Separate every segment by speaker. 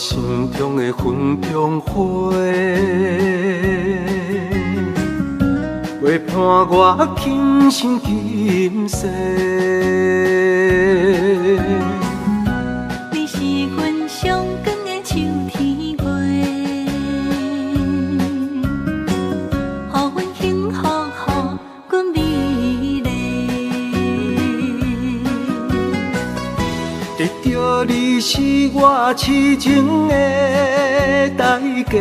Speaker 1: 心中的云中花，陪伴我今生今世。
Speaker 2: 你是阮上光的秋天月，予阮幸福，予阮美丽。
Speaker 1: 得到你是我痴情的代价，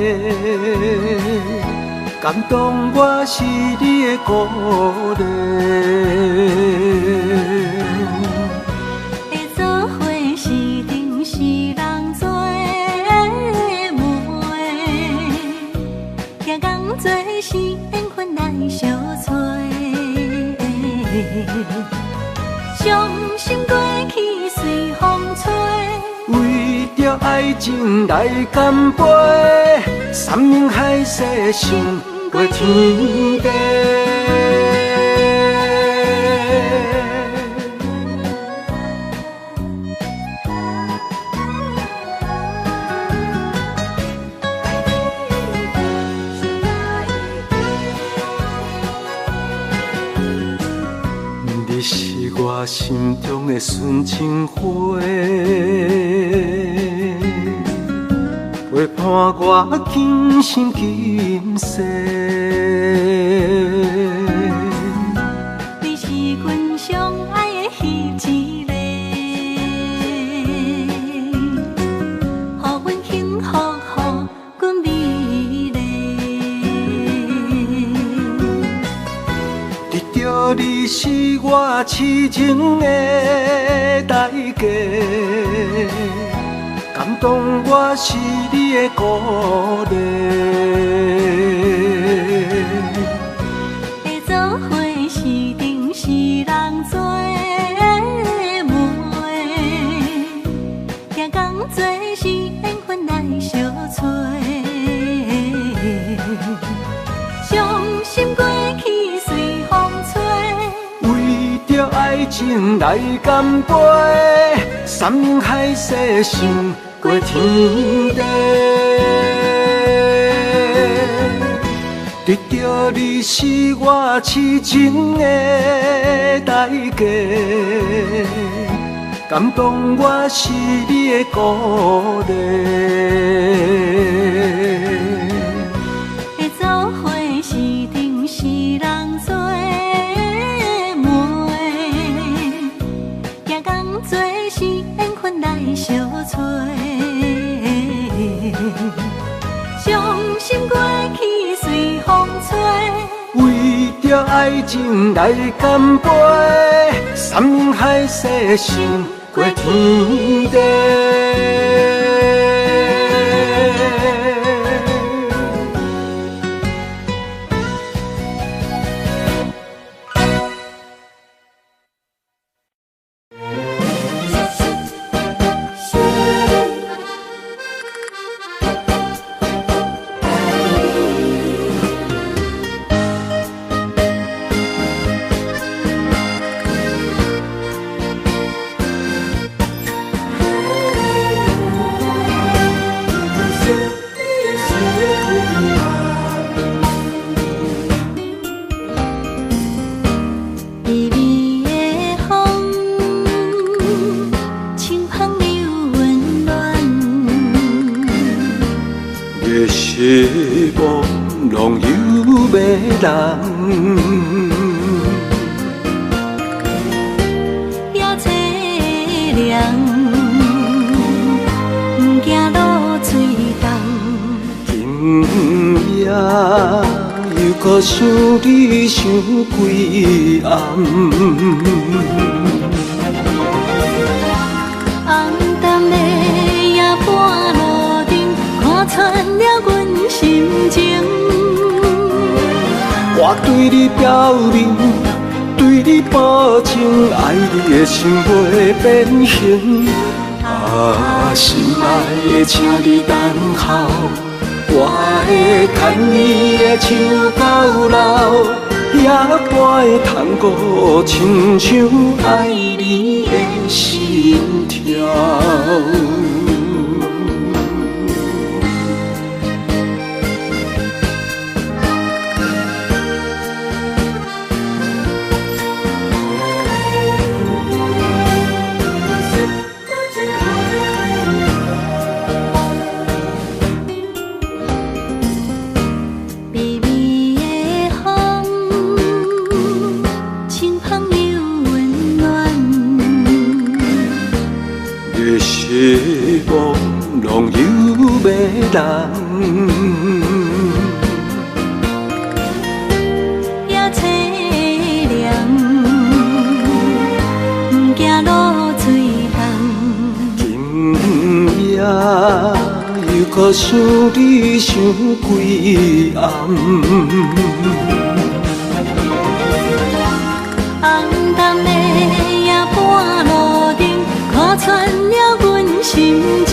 Speaker 1: 感动我是你的鼓励。
Speaker 2: 会做伙是定是人做的媒，行工做是缘分来相找。伤心过去随风吹。
Speaker 1: 为着爱情来干杯，山盟海誓想过天地。你是我心中的纯情花，陪伴我今生今世。
Speaker 2: 你是阮上爱的彼一个，予阮幸福，予阮美丽。
Speaker 1: 得到你是我痴情的代价，感动我是你的鼓励。
Speaker 2: 会做伙是定是人做的媒，行工做是缘分来相找。伤心过去随风吹，
Speaker 1: 为着爱情来干杯，山盟海誓想过天地。得到你是我痴情的代价，感动我是你的鼓励。
Speaker 2: 会做伙是定是人做的媒，行工做是缘分来相找。伤心过去随风吹，
Speaker 1: 为着爱情来干杯，山盟海誓想过天地。
Speaker 2: 微微的风，清风又温暖。
Speaker 1: 月是朦胧又迷人，
Speaker 2: 夜凄凉，行路水重。
Speaker 1: 今夜又搁想你想几暗，
Speaker 2: 暗淡的夜半路灯，看穿了阮心情。
Speaker 1: 我对你表明，对你保证，爱你的心袂变形。啊，心爱的，请你等候，我会牵你的手到老，也会通过亲像爱你的心跳。迷人。
Speaker 2: 也凄凉，不惊落水重。
Speaker 1: 今夜又搁想你想几暗。
Speaker 2: 红淡的夜半路灯，看穿了阮心情。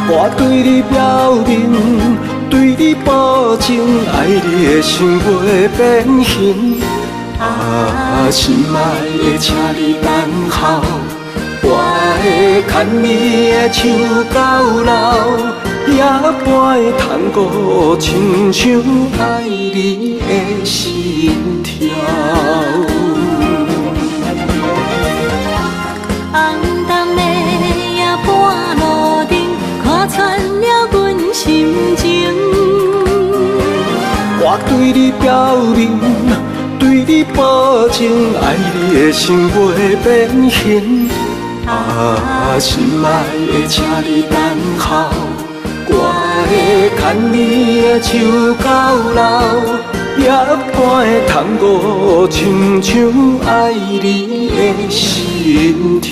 Speaker 1: 我对你表明，对你保证，爱你的心袂变形。啊，心爱的，请你等候，我会牵你的手到老，也不会通过亲像爱你的心跳。
Speaker 2: 红淡的夜半路灯，看穿了阮心情。
Speaker 1: 我对你表明，对你保证，爱你的心袂变形。啊，心爱的，请你等候，我会牵你的手到老，也不会通过亲像爱你的心跳。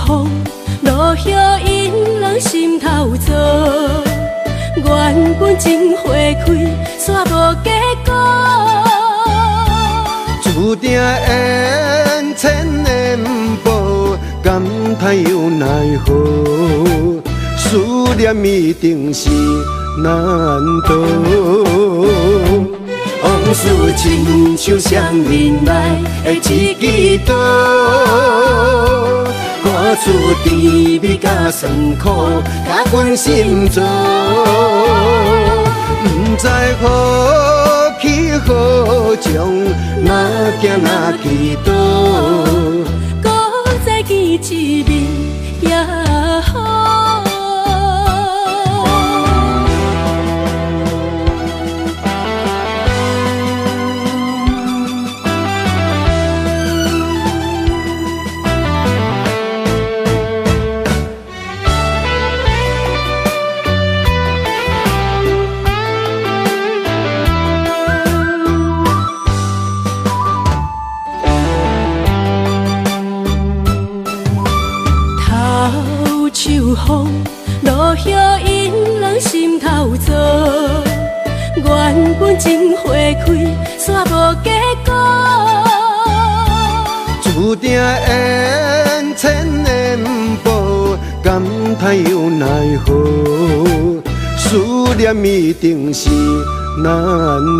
Speaker 2: 风落叶引人心头躁，原本情花开，煞无结果。
Speaker 3: 注定缘千年报，感叹又奈何？思念一定是难渡。往事亲像双面来的一支刀，看出甜蜜甲酸苦，甲阮心中，不知何去何从，哪行哪去倒，
Speaker 2: 搁再见一面也好。风落叶引人心头躁，原本情花开，煞无结果。
Speaker 3: 注定缘千年报，感叹又奈何？思念一定是难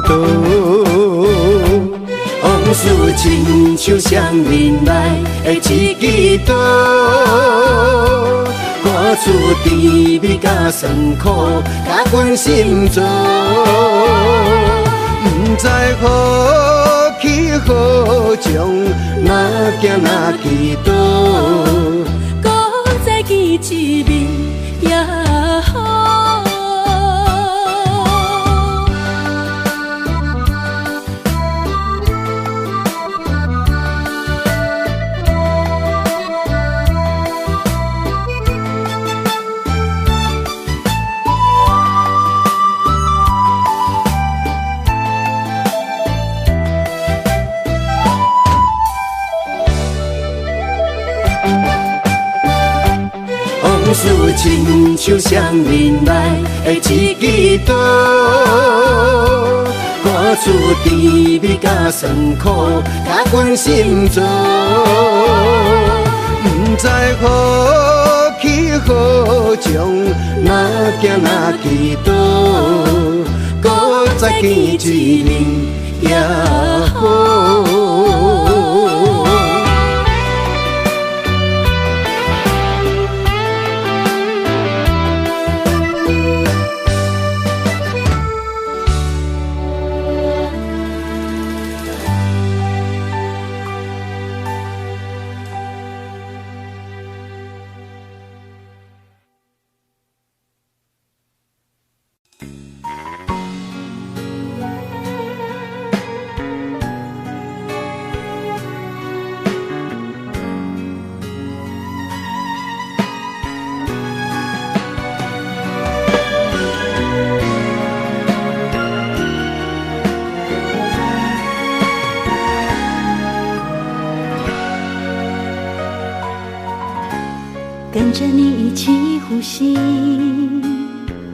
Speaker 3: 渡。往事亲像双面来的一支刀，看出甜蜜甲酸苦，甲阮心中，不知何去何从，哪行哪去倒，
Speaker 2: 搁再见一面也好。
Speaker 3: 往事亲像双面来的一支刀，看出甜蜜甲酸苦，甲阮心中，不知何去何从，哪行哪去倒，搁再见一面也好。
Speaker 2: 跟着你一起呼吸，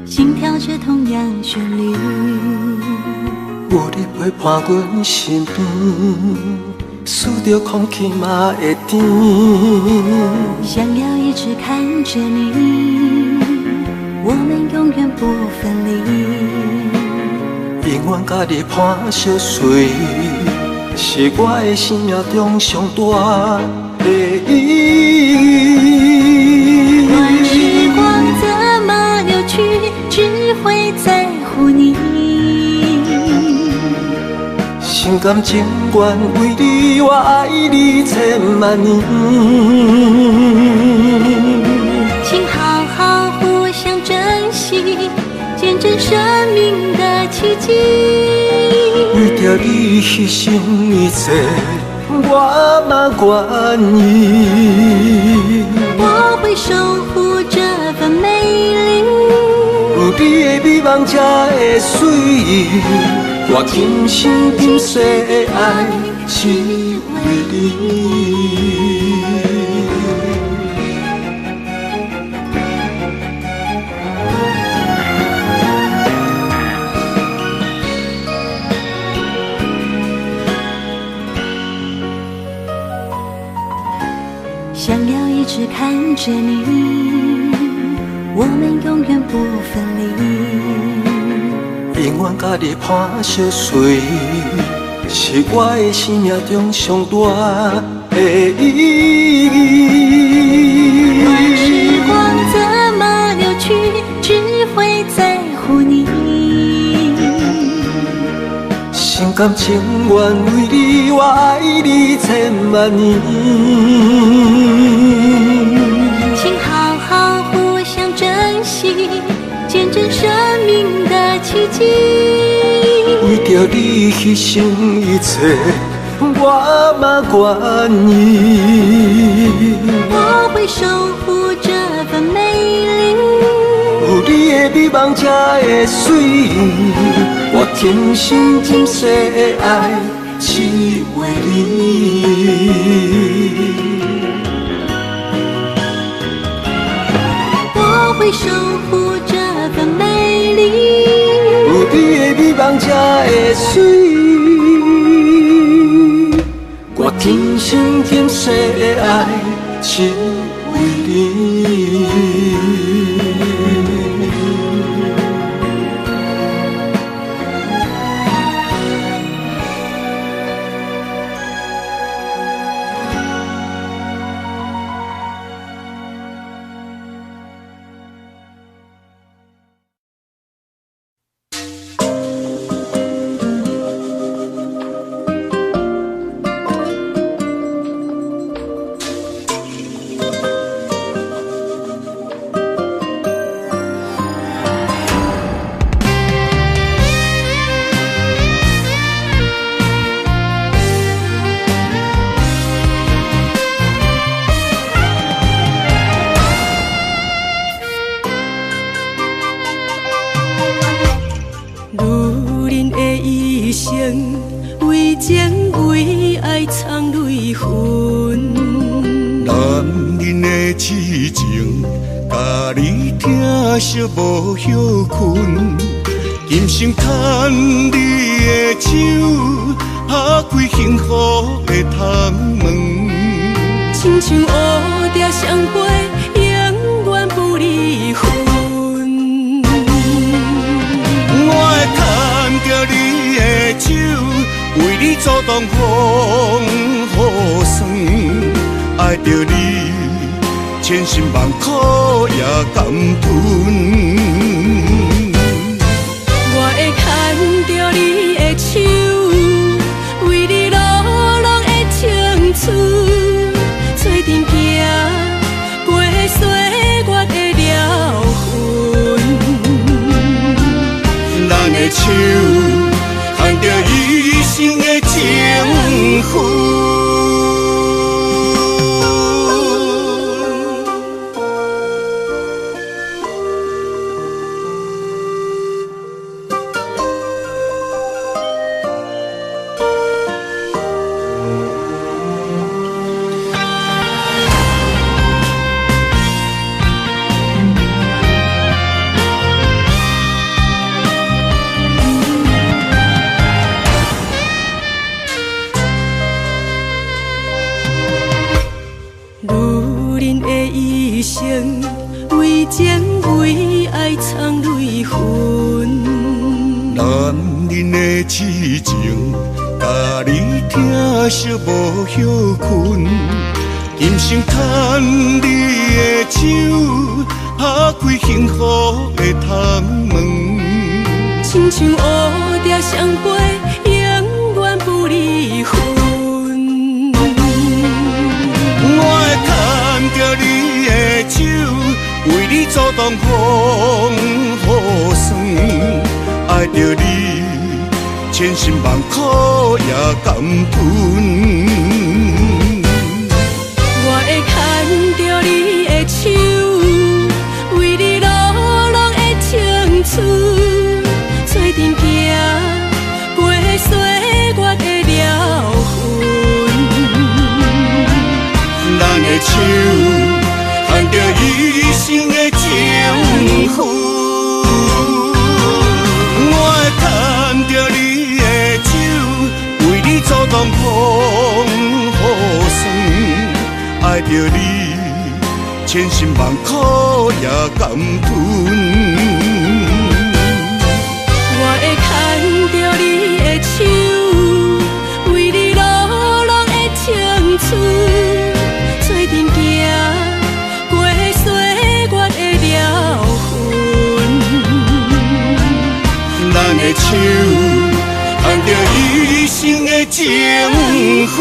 Speaker 2: 心跳着同样旋律。
Speaker 1: 有你陪伴阮身边，数着空气嘛会甜。
Speaker 2: 想要一直看着你，我们永远不分离。
Speaker 1: 永远甲你伴相随，是我的生命中上大的意义。
Speaker 2: 乱时光怎么流去，只会在乎你。
Speaker 1: 心甘情愿为你，我爱你千万年。
Speaker 2: 请好好互相珍惜，见证生命的奇迹。
Speaker 1: 为着你牺牲一切，我嘛愿意。
Speaker 2: 我会守护这份美丽，
Speaker 1: 有你的美梦才会水，我今生今世的爱只为你。
Speaker 2: 想要一直看着你，我们永远不分离。
Speaker 1: 永远甲你伴相随，是我的生命中上大的意义。
Speaker 2: 乱时光怎么流去，只会在乎你。
Speaker 1: 心甘情愿为你，我爱你千万年。
Speaker 2: 请好好互相珍惜，见证生命的奇迹。
Speaker 1: 为着你牺牲一切，我嘛愿意。
Speaker 2: 我会守护这份美丽，
Speaker 1: 有你的美梦才会水，我今生今世的爱只为你。
Speaker 2: 我会守护这份美丽，
Speaker 1: 有你的美梦才会水，我今生今世的爱只为你。
Speaker 4: 为情为爱藏泪痕，
Speaker 3: 男人的痴情，甲你疼惜无歇困。今生牵你的手，打开幸福的窗门。
Speaker 4: 亲像乌蝶相陪，永远不离分。
Speaker 3: 我会牵着你的手，为你阻挡风雨霜。爱着你，千辛万苦也甘吞。
Speaker 4: 我会牵着你的手，为你流浪的青春，做阵行过岁月的疗痕。
Speaker 3: 咱的手牵着一生的情分。
Speaker 4: 为情为爱藏泪痕，
Speaker 3: 男人的痴情，甲你疼惜无歇困。今生牵你的手，打开幸福的窗门。
Speaker 4: 亲像乌蝶相陪，永远不离分。
Speaker 3: 我会牵着你的手，为你阻挡风雨霜。爱着你，千辛万苦也甘吞。
Speaker 4: 我会牵着你的手，为你流浪的青春，做阵行过岁月的疗痕。
Speaker 3: 咱的手牵着一生的情分，我会牵着你的手，为你阻挡风雨霜。爱着你，千辛万苦也甘吞。
Speaker 4: 我会牵着你的手，为你流浪的青春，做阵行过岁月的疗痕。
Speaker 3: 咱的手牵着一生的情分。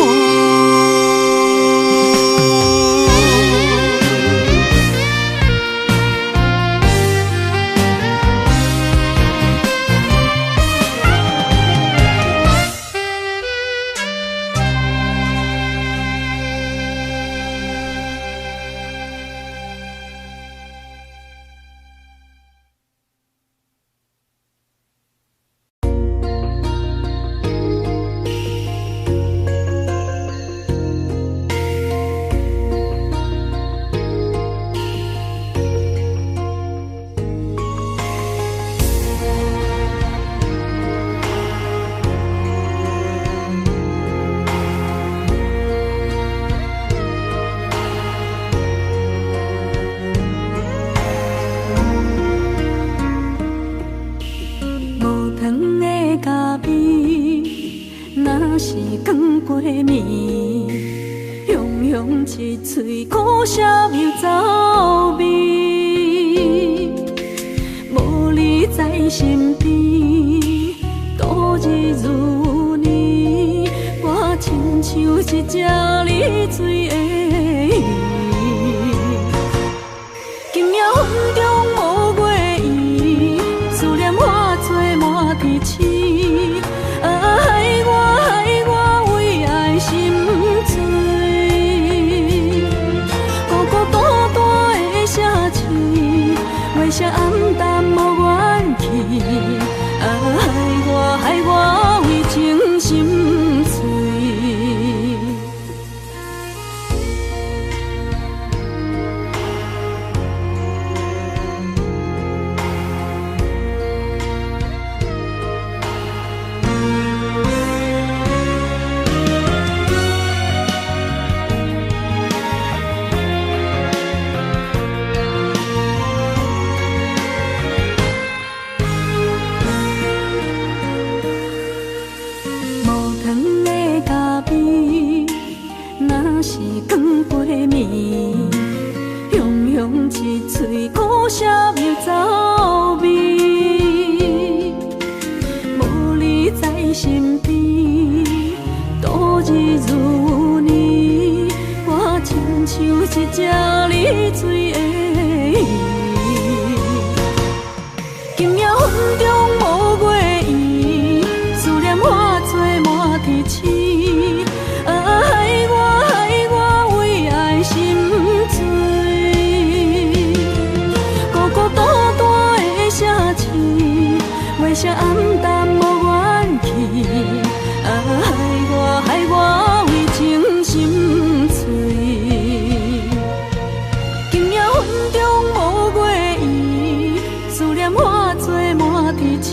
Speaker 2: 一嘴苦涩又走味，无你在身边，度日如年，我亲像一只离水的鱼，今夜风中无月圆，思念化作满天星，害我为爱心醉。月色暗淡无元气，害我为情心碎。
Speaker 4: 嘴苦涩又走味，无你在身边，度日如年，我亲像一只溺水的鱼。今夜云中无月圆，思念化作满天星。害我为爱心醉，孤孤单单的城市，月色暗淡无元气。害我为情心碎。今夜云中无月圆，思念化作满天星。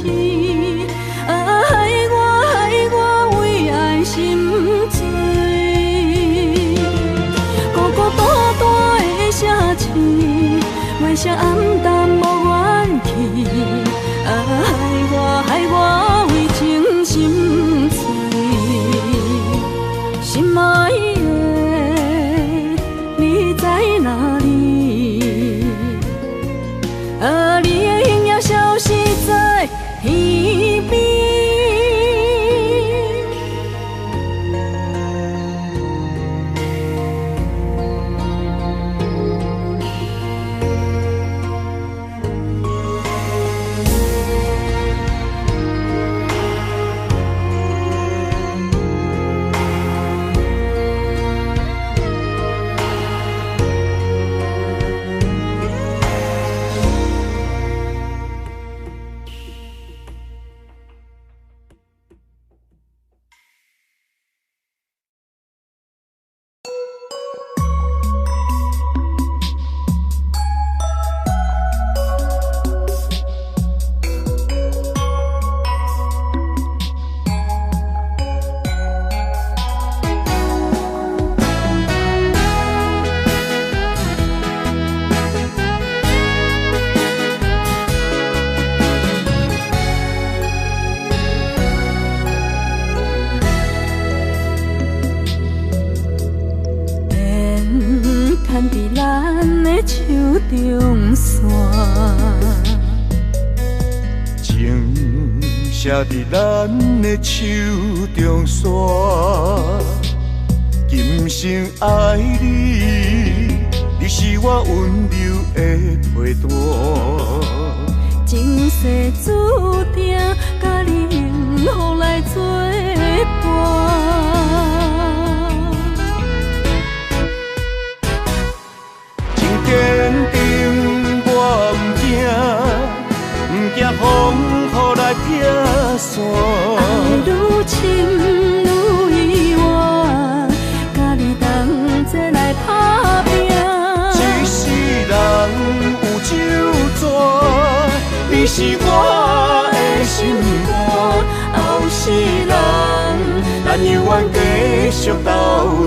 Speaker 4: 害我为爱心醉。月色暗淡无元气，害我为情心碎。心爱的，你在哪里？你的影也消失在天边。
Speaker 5: 写伫咱的手中线，今生爱你，你是我温柔的陪伴。
Speaker 4: 前世注定，甲你幸福来作伴。
Speaker 5: 真坚定，我唔惊风雨来拆散。
Speaker 4: 爱愈深愈远，甲你同齐来打拼。
Speaker 5: 一世人有酒泉，你是我的心肝。后世人，咱永远继续斗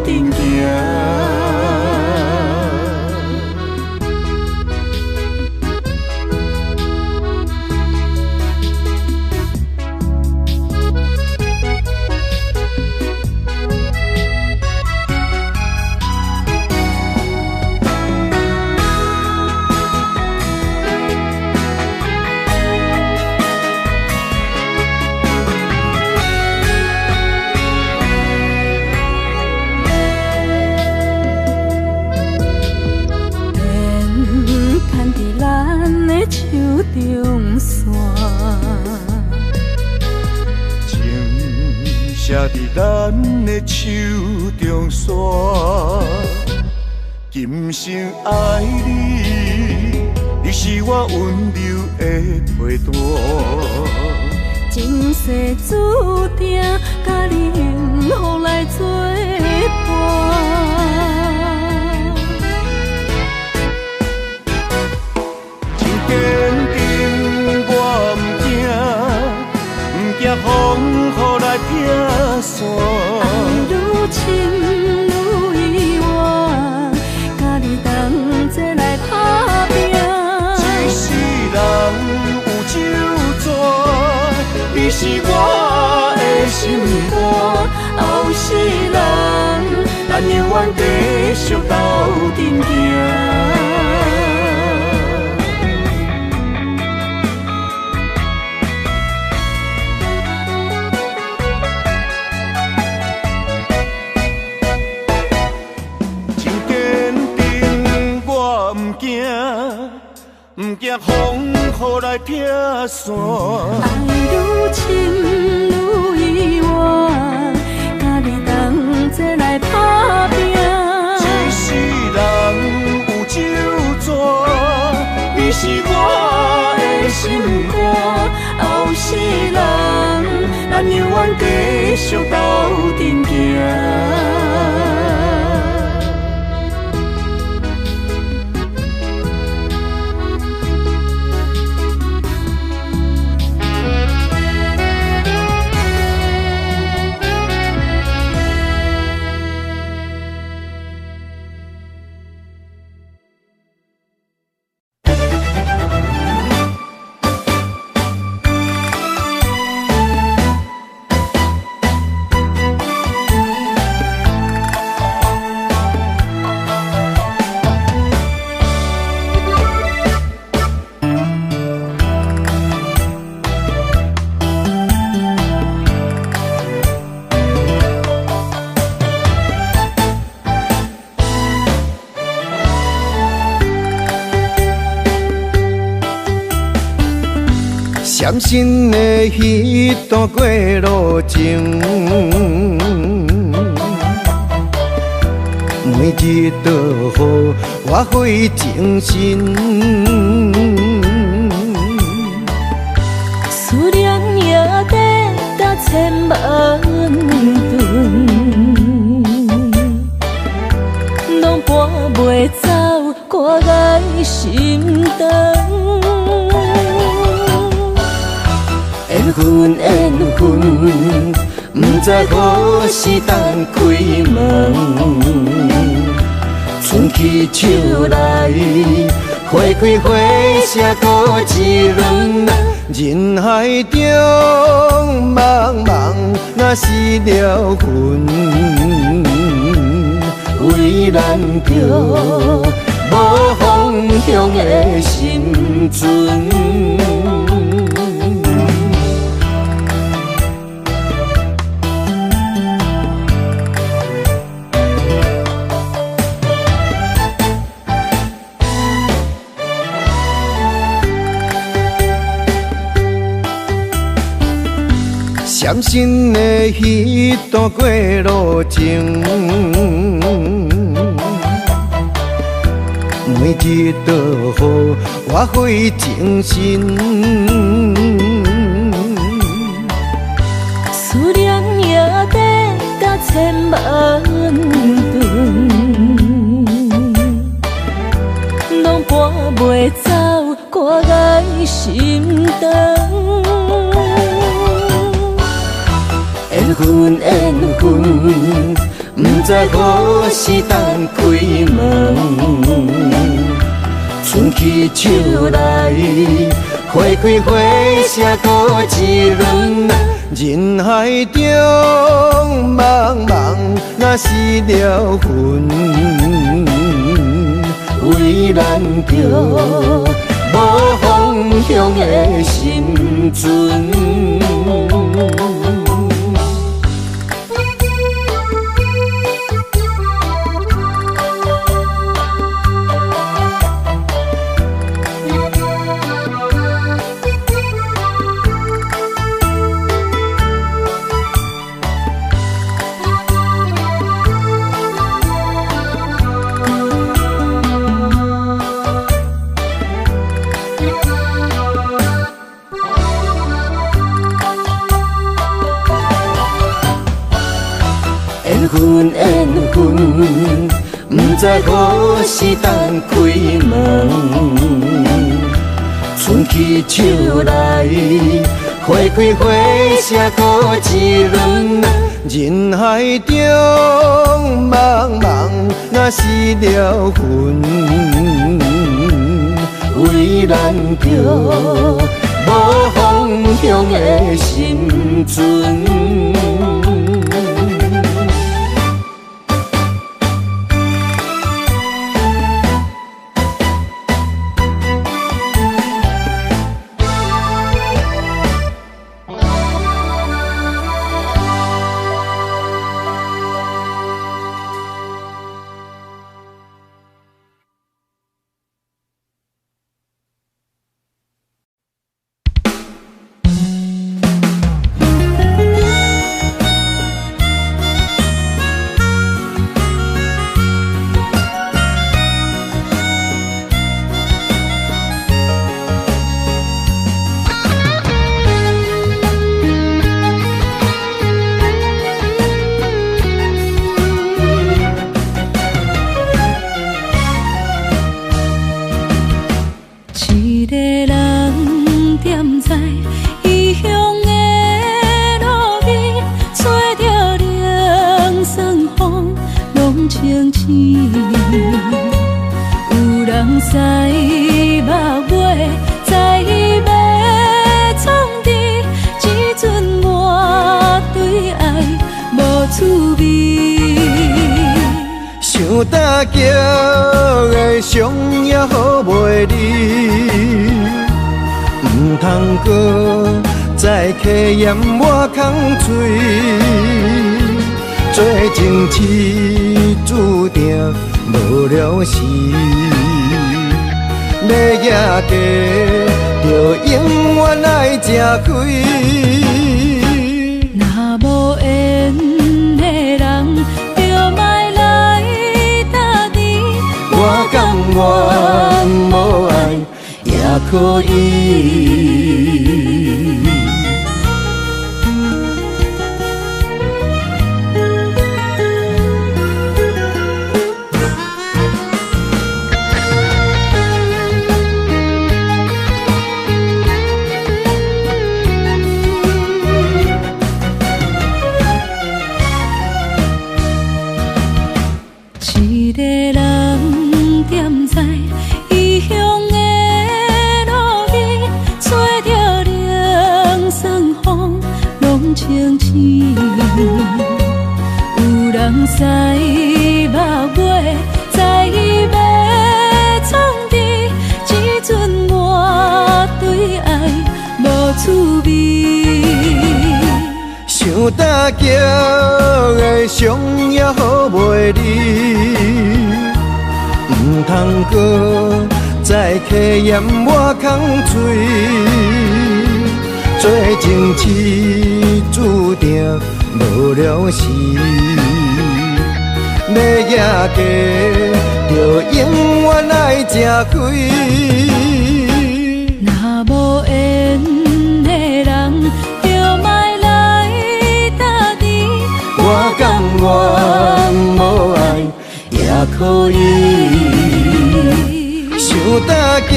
Speaker 5: 阵行。
Speaker 4: 中线，
Speaker 5: 情写伫咱的手中线，今生爱你，你是我温柔的陪伴。
Speaker 4: 前世注定，甲你幸福来作伴。
Speaker 5: 坚定，我唔惊风雨来拆散。
Speaker 4: 爱愈深愈远，甲你同齐来打拼。
Speaker 5: 一世人有酒泉，你是我的心肝。后世人，咱永远继续斗阵行。行，不惊风雨来劈山。
Speaker 4: 爱愈深愈意外，甲你同齐来打拼。
Speaker 5: 一世人有酒泉，你是我的心肝。后世人，咱永远继续斗阵行。
Speaker 3: 伤心的彼段过路程，每日都予我费精神。
Speaker 4: 思念也得达千万吨，拢搬袂走我的心肠。缘分缘分，不知何时当开门。春去秋来，花开花谢多一轮。人海中茫茫，若是了魂，为咱着无方向的心存。
Speaker 3: 伤心的彼段过路程，每日都予我费精神。
Speaker 4: 思念也得达千万吨，拢搬袂走我的心肠。缘分缘分，不知何时当开门。春去秋来，花开花谢多一轮。
Speaker 3: 人海中茫茫，若是了魂，
Speaker 4: 为咱着无方向的心存。缘分缘分，不知何时当开门。春去秋来，花开花谢多一轮。
Speaker 3: 人海中茫茫，若是了魂，
Speaker 4: 为咱着无方向的心存。人使目尾，在伊要创治，只准我对爱无趣味。
Speaker 3: 想搭桥的伤也好袂离，唔通搁再客嫌我空嘴。做情痴注定无了时，要野家就永远爱吃亏。
Speaker 4: 若无缘的人，就莫来搭你。
Speaker 3: 我甘愿无爱也可以。
Speaker 4: 一个人踮在异乡的路边，吹着凉爽风，拢清醒。有人使目尾，在伊要创治，只准我对爱无趣味。
Speaker 3: 想搭桥的伤也好袂离，唔通搁再客嫌我空嘴。做情痴注定无了时，要野家就永远爱吃亏。
Speaker 4: 若无缘的人，
Speaker 3: 我甘愿无爱也可以，想搭桥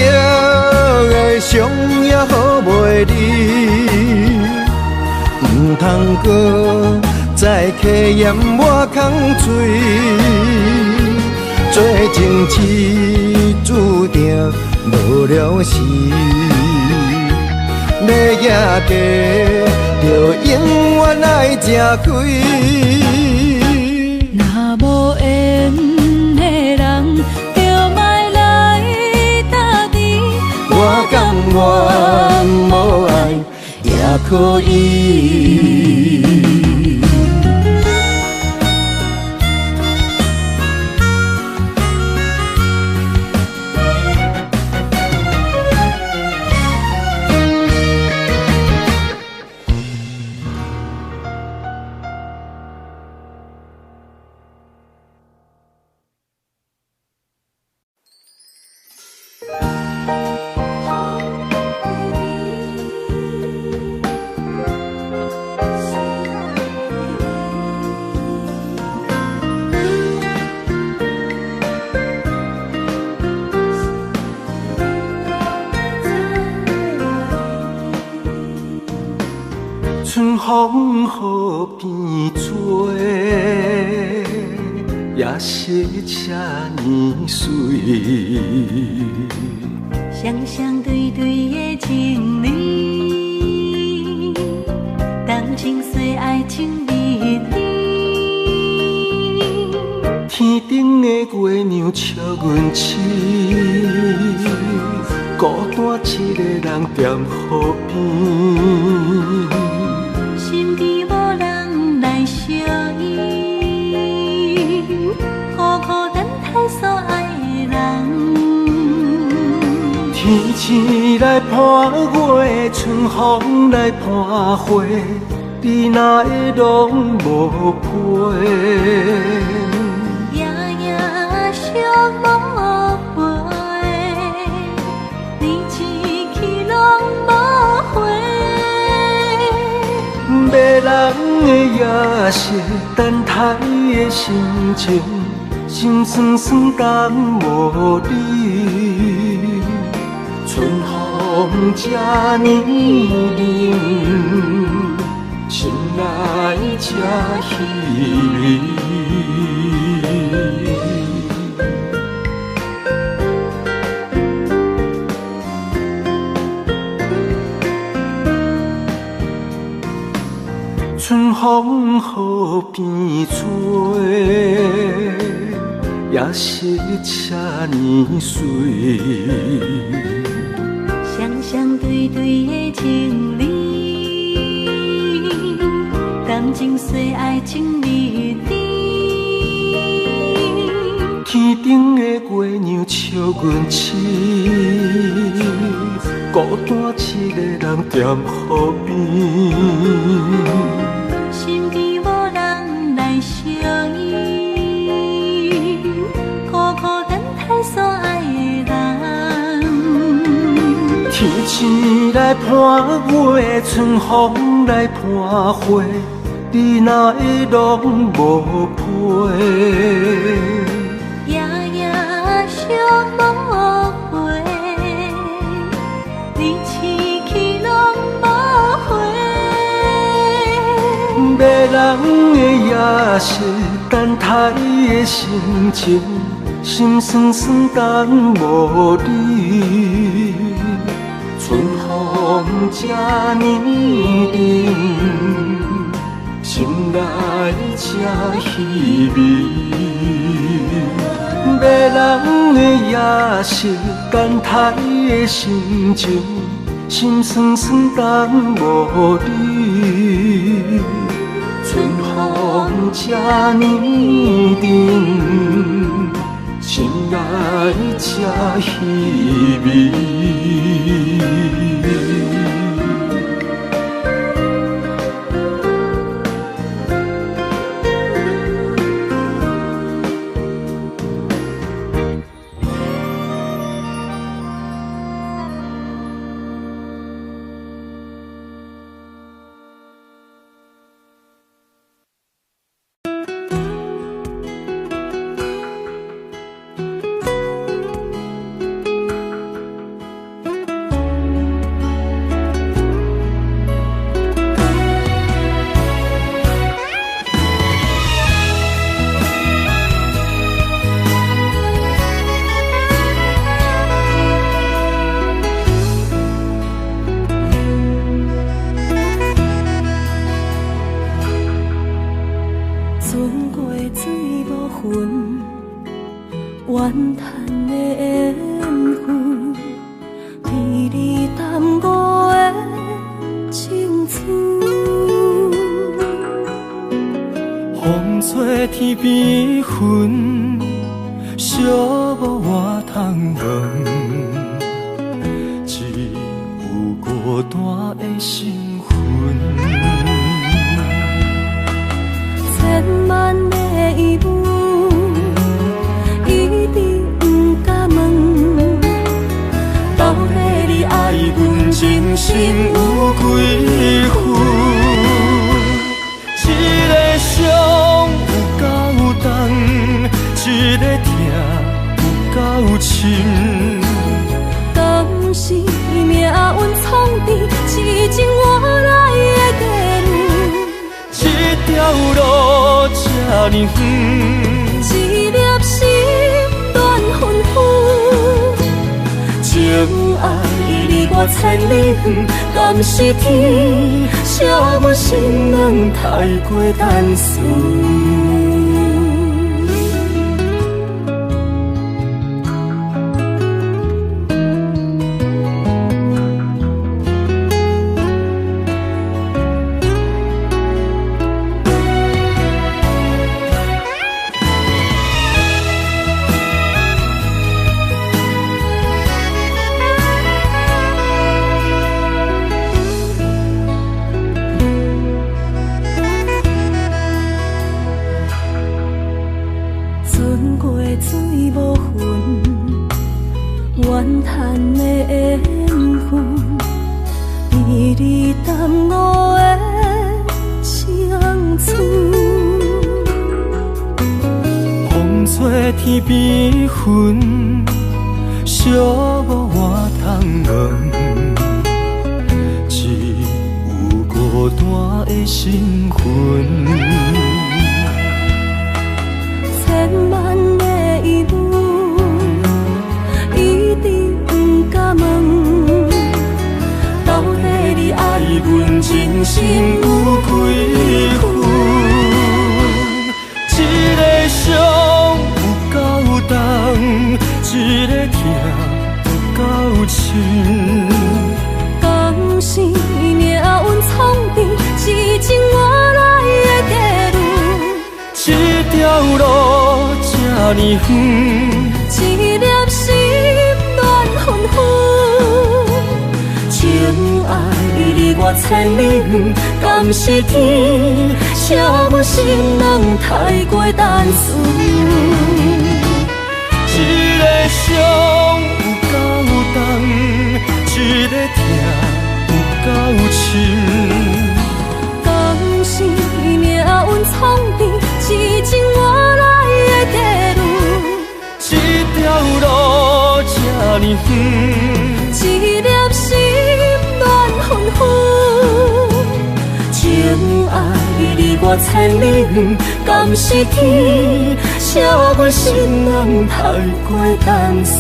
Speaker 3: 的伤也好袂离，唔通搁再客嫌我空嘴。做情痴注定无了时，要野家就永远爱吃亏。
Speaker 4: 若无缘的人，就莫来搭你。
Speaker 3: 我甘愿无爱也可以。
Speaker 1: 春风雨变做，也是这呢水。
Speaker 2: 双双对对的情侣，动情岁爱情蜜里。
Speaker 1: 天顶的月亮笑阮痴，孤单一个人踮河边。
Speaker 2: 心边无人来相依，孤孤单单所爱的人。
Speaker 1: 天星来伴月，春风来伴花，你哪会拢无陪？
Speaker 2: 夜夜相无回，你一去拢无回。
Speaker 1: 迷人的夜色，等待的心情，心酸酸等无你。春风这呢冷，心内这稀微。风雨变做，也是这呢水。
Speaker 2: 双双对对的情侣，感情随爱情蜜甜。
Speaker 1: 天顶的月亮笑阮痴，孤单一个人踮河边。
Speaker 2: 身边无人来相依，孤孤单单所爱的人。
Speaker 1: 天星来伴月，春风来伴花，你哪会拢无陪？
Speaker 2: 夜夜相无回，你痴去拢无回。
Speaker 1: 迷人的夜色，等待的心情，心酸酸等无你。春风这呢冷，心内这稀微。迷人的夜色，等待的心情，心酸酸等无你。春风这呢冷，心内这稀微。
Speaker 5: 天边云，寂寞我通问，只有孤单的心魂。
Speaker 4: 千万的疑问，一直不敢问，到底你爱阮真心有几分？一个伤有够重，一个痛有够深。敢是命运创治，痴情换来的结论？
Speaker 5: 这条路这呢远，
Speaker 4: 一粒心乱纷纷。情爱离我千里远，敢是天惜阮心软太过单纯？
Speaker 5: 天边云，寂寞我通问，只有孤单的心魂。
Speaker 4: 千万的疑问，一直不敢问，到底你爱阮真心有几分？
Speaker 5: 深。
Speaker 4: 敢是命运创治，是情我来的地路。
Speaker 5: 这条路这呢远，
Speaker 4: 一粒心乱纷纷。情爱离我千里远，敢是天写阮心人太过单纯。
Speaker 5: 一个伤有够重，一个痛有够深。
Speaker 4: 敢是命运创治，是情我来的地路。
Speaker 5: 这条路这呢远，
Speaker 4: 一粒心乱纷纷。情爱离我千里远，敢是天写阮心人太过单纯。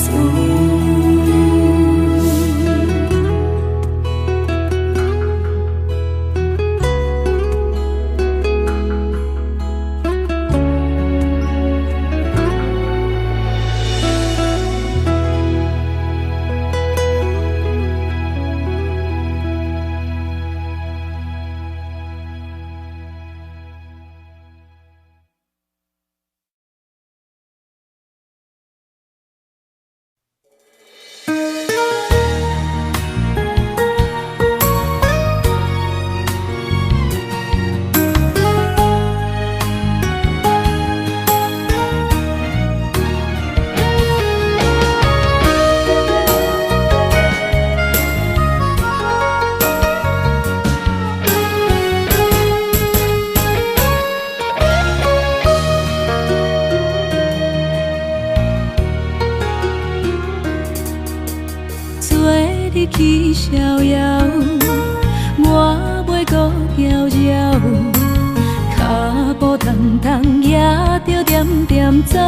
Speaker 4: 去逍遥，我袂搁搅扰，脚步重重也着点点走。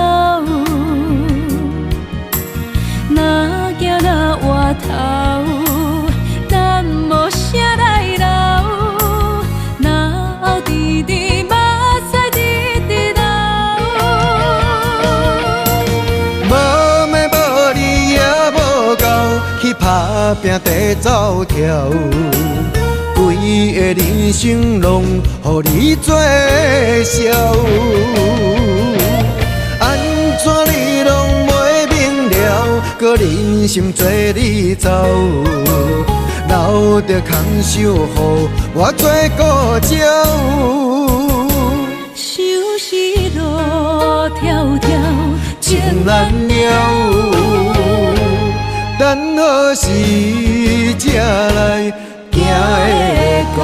Speaker 4: 若行若回头，咱无啥来留，若后直直目屎直直流。
Speaker 3: 无咩无理也无够，去打拼地走跳，规个人生拢予你做笑。安怎你拢袂明了，搁忍心做你走，留着空手予我做顾鸟。
Speaker 4: 想是路迢迢，
Speaker 3: 情难了，等何时才来行会到？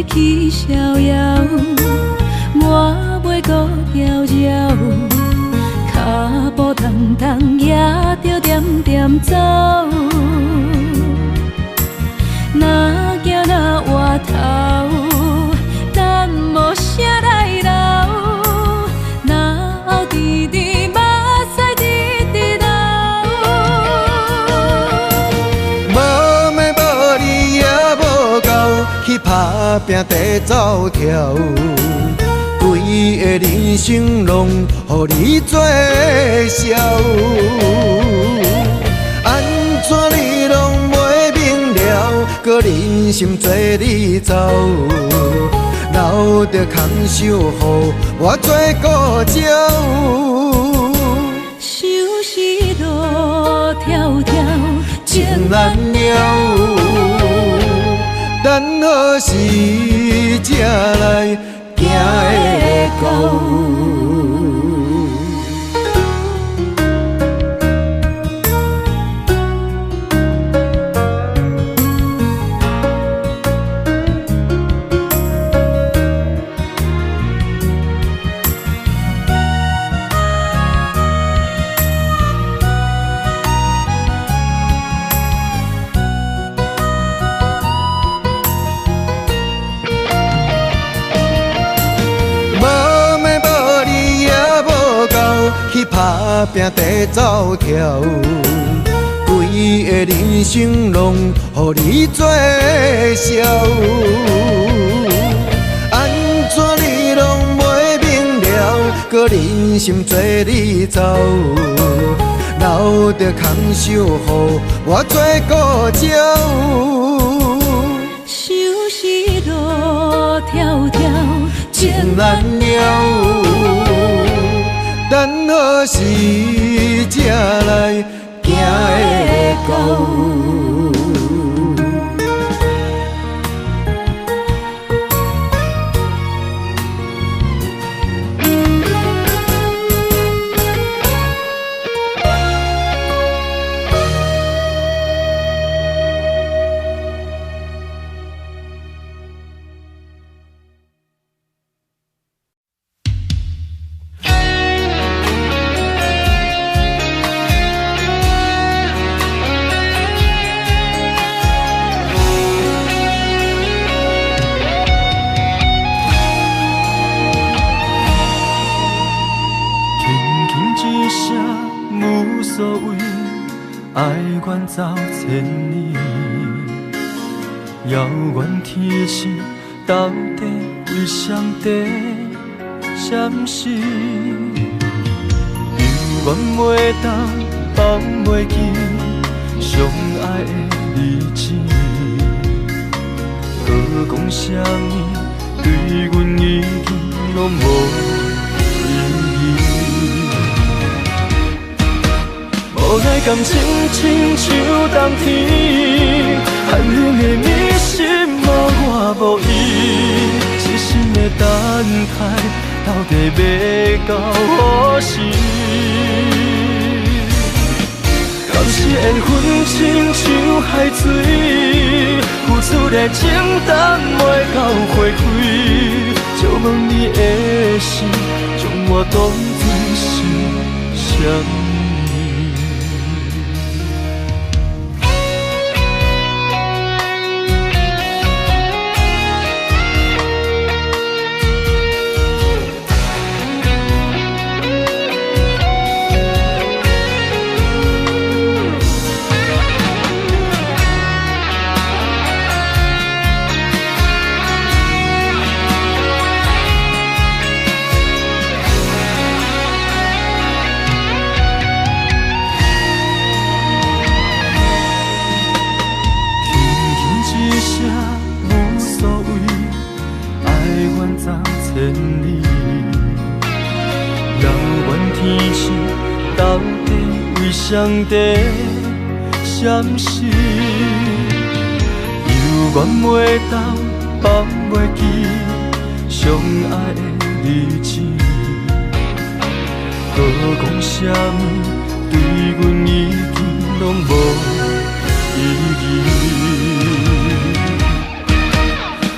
Speaker 4: 去逍遥，我袂搁搅扰，脚步重重也着点点走。若行若回头，咱无啥来留，若后直直目屎直直流。
Speaker 3: 无咩无理也无够，去打拼地走跳，规个人生拢予你做笑。安怎你拢袂明了，搁忍心做你走，留着空手予我做顾鸟。
Speaker 4: 想是路迢迢，
Speaker 3: 情难了，等何时才来行会到？打拼地走跳，规个人生拢予你做笑。安怎你拢袂明了，搁忍心做你走，留着空手予我做顾鸟。
Speaker 4: 想是路迢迢，
Speaker 3: 情难了，等何时才来行会到？
Speaker 5: 走千里，遥远天星到底为上帝闪烁？犹原袂当放袂记相爱的日子，搁讲啥物对阮已经拢无意义。无奈感情亲像冬天，寒冷的你心无我无伊，痴心的等待，到底要到何时？敢是缘分亲像海水，付出的情等袂到花开，就问你的心，将我当作是啥物？上帝闪烁，犹原袂当放袂记相爱的日子，搁讲啥物对阮已经拢无意义。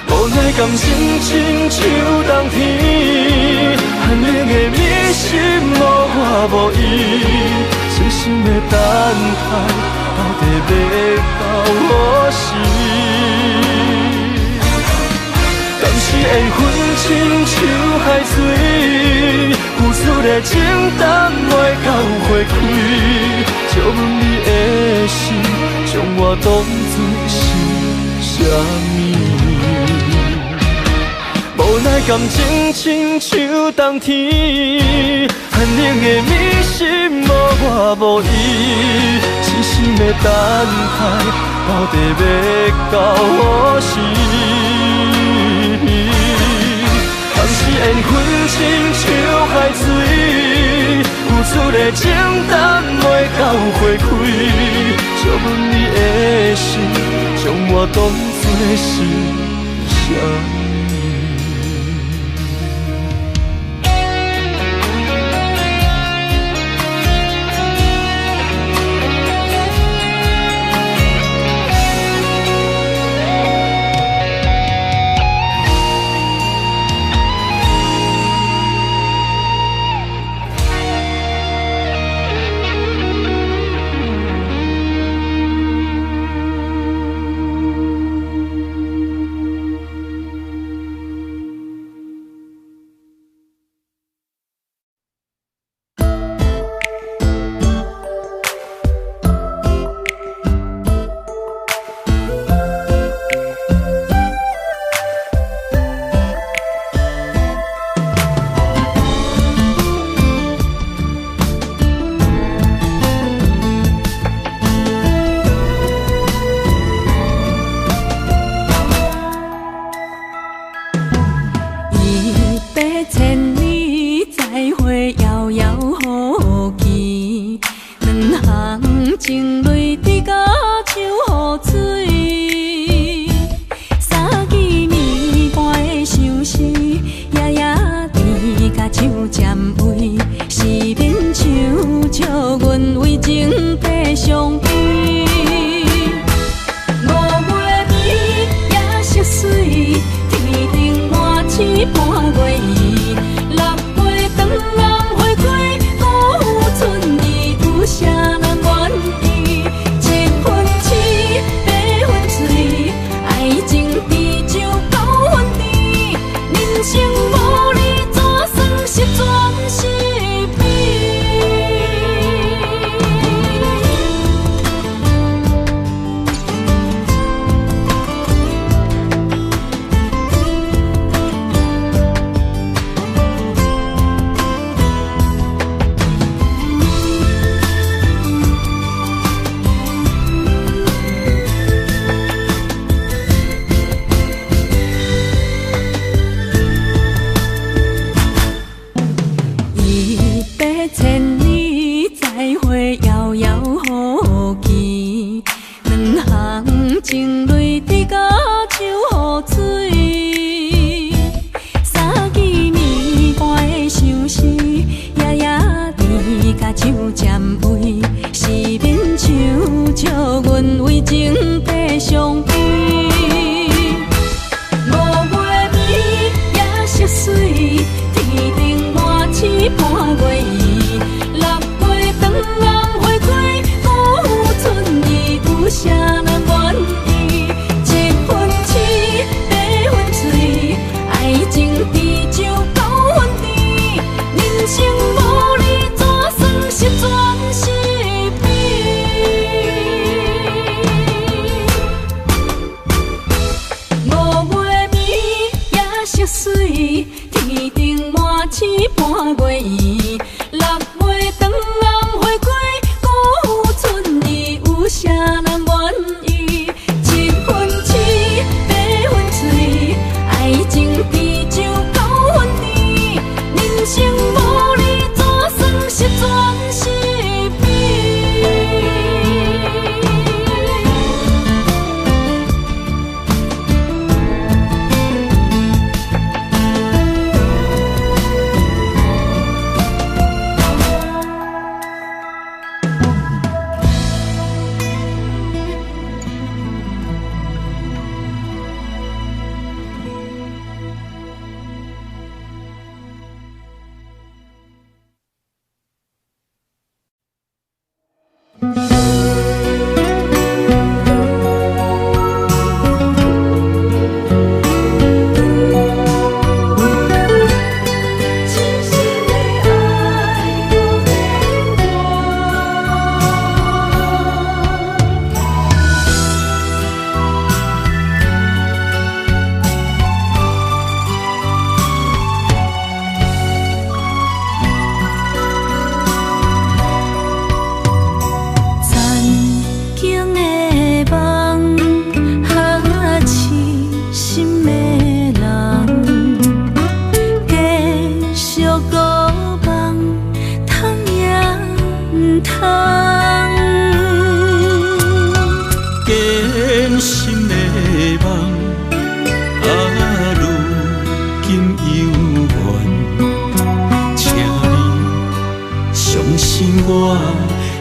Speaker 5: 无奈感情亲像冬天，寒冷的你心无我无伊。痴心的等待，到底要到何时？敢是缘分亲像海水，付出的情等袂到花开，就问你的心，将我当作是啥物？无奈感情亲像冬天，寒冷的你心无我无伊，痴心的等待，到底要到何时？敢是缘分亲像海水，付出的情等袂到花开，就问你的心，将我当作是啥物？
Speaker 4: 情泪滴甲手雨水，三更暝半的相思，夜夜甜甲酒占位，是免唱笑阮为情白相悲。5月暝夜色水，天顶满星半月圆，6月长暗花开，辜负春意，有啥人愿意？7分痴，8分醉，爱情滴酒9分甜，人生无你怎算是全是美？100,000里再会，遥遥无期。两行情泪滴甲手雨水，三更暝半的相思，夜夜甜甲酒占位，是免唱笑阮为情白相悲。5月暝夜色水，天顶满星半月圆，6月长暗花开，辜负春意，有啥人愿意？7分痴，8分醉，爱情滴酒9分甜，人生无你怎算是全是美？5月暝夜色水，天顶满星半月圆，6月长暗花开，辜负春意，有啥人愿意？7分痴，8分醉，爱情滴酒9分甜，人生无你怎算是全是美？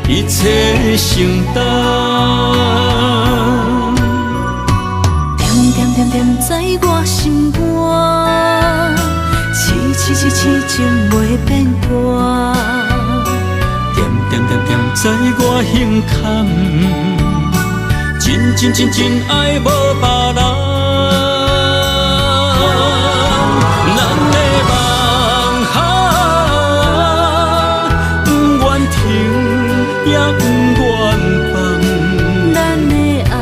Speaker 1: 一切承担，
Speaker 4: 点点点在我心肝，痴情袂变卦，
Speaker 1: 点点在我胸坎，真爱无别人。也不愿放，
Speaker 4: 咱的爱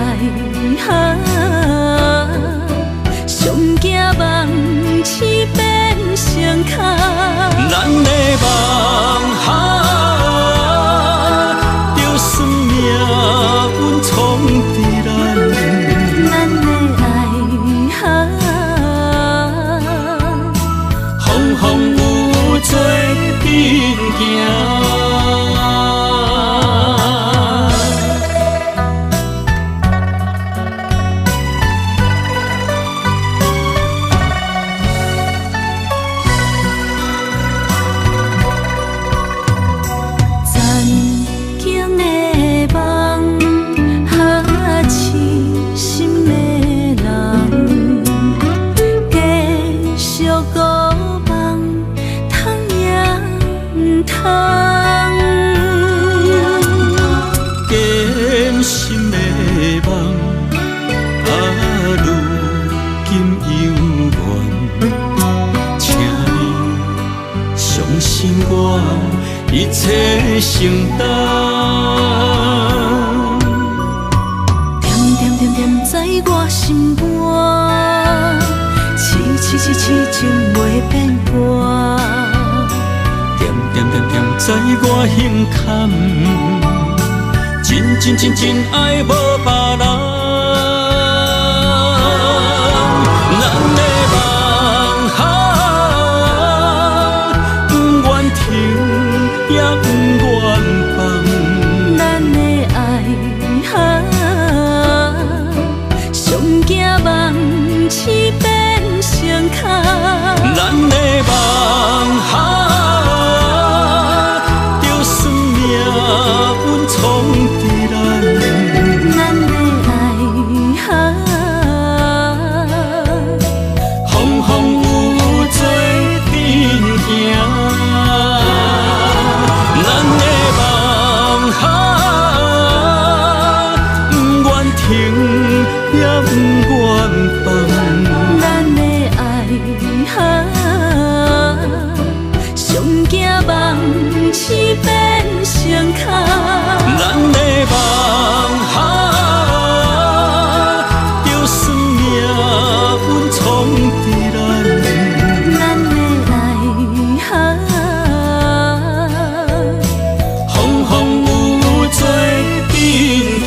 Speaker 4: 上惊梦痴变成空，
Speaker 1: 咱的梦就算命运冲伫咱
Speaker 4: 的爱
Speaker 1: 风有做阵行。我胸坎，真爱无别人。咱的梦不愿停，也不愿放。
Speaker 4: 咱的爱上惊梦痴变成空。
Speaker 1: 咱的梦就算命运闯伫咱，
Speaker 4: 咱的爱
Speaker 1: 风风雨雨做阵行。咱的梦不愿停，也不愿放。
Speaker 4: 咱的爱上惊梦痴变成空。
Speaker 1: 咱的梦就算命运闯伫咱，
Speaker 4: 咱的爱
Speaker 1: 风风雨雨做阵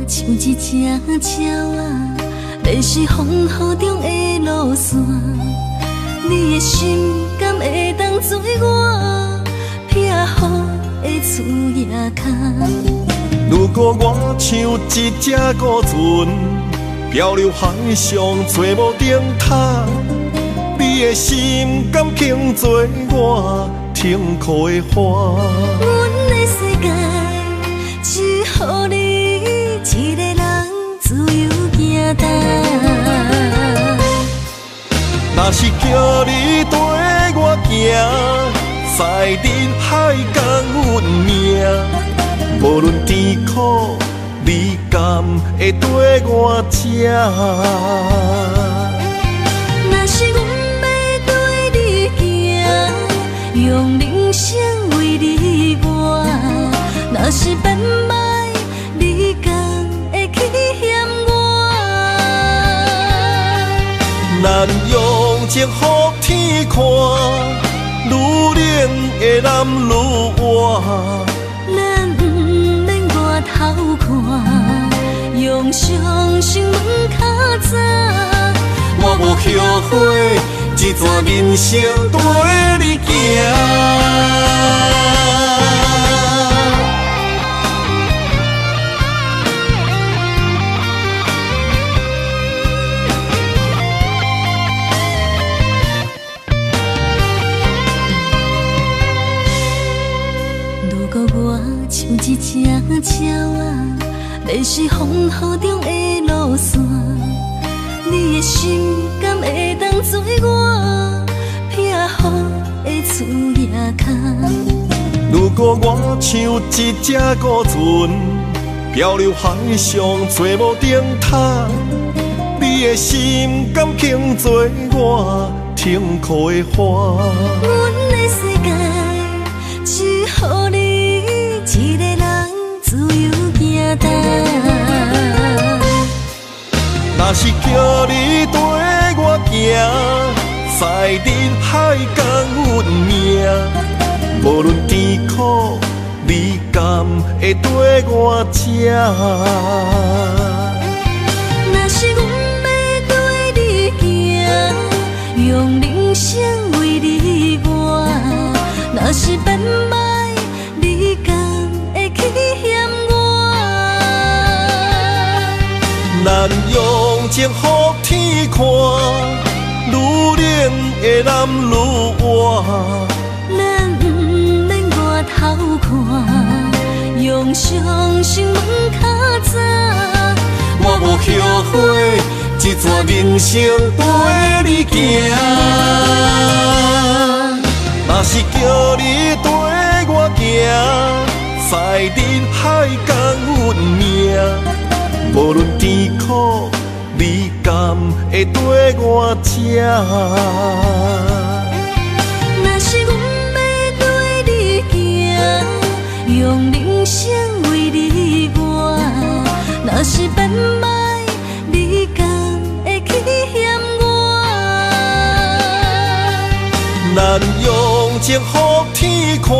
Speaker 4: 像一只鸟仔，迷失风雨中的路线。你的心敢会当做我撇予的厝野空？
Speaker 5: 如果我像一只孤船，漂流海上做无定塔，你的心敢肯做我停靠的花？
Speaker 4: 阮的世界只予你一个人自由行踏。
Speaker 5: 若是叫你跟我行，在人海共运命，无论甜苦，你敢会跟我吃？
Speaker 4: 若是阮要对你行，用人生为你活；若是变歹，你敢会去嫌我？
Speaker 5: 咱用情予天看，愈冷的男愈活。
Speaker 4: 咱不免外头看，用双心问较早。
Speaker 5: 我无后悔，这段人生跟你行。
Speaker 4: 如果我像一只鸟仔，迷失风雨中的路线，你的心敢会当做我撇予的厝野空？
Speaker 5: 如果我像一只孤船，漂流海上做无定塔，你的心敢肯做我停靠的花？
Speaker 4: 阮的世界只予你一个人自由行踏。
Speaker 5: 若是叫你跟我行，在人海共运命，无论甜苦，你敢会跟我吃？
Speaker 4: 若是阮要对你行，用人生为你活；若是变歹，你敢会去嫌我？
Speaker 5: 咱用情予天看，愈冷的男愈活。
Speaker 4: 咱不免外头看，用双心问较早。
Speaker 5: 我无后悔，这段人生陪你行。若是叫你跟我行，在人海共运命。无论甜苦，你甘会跟我吃？
Speaker 4: 若是阮要对你行，用人生为你活。若是变歹，你敢会去嫌我？
Speaker 5: 咱用情予天看，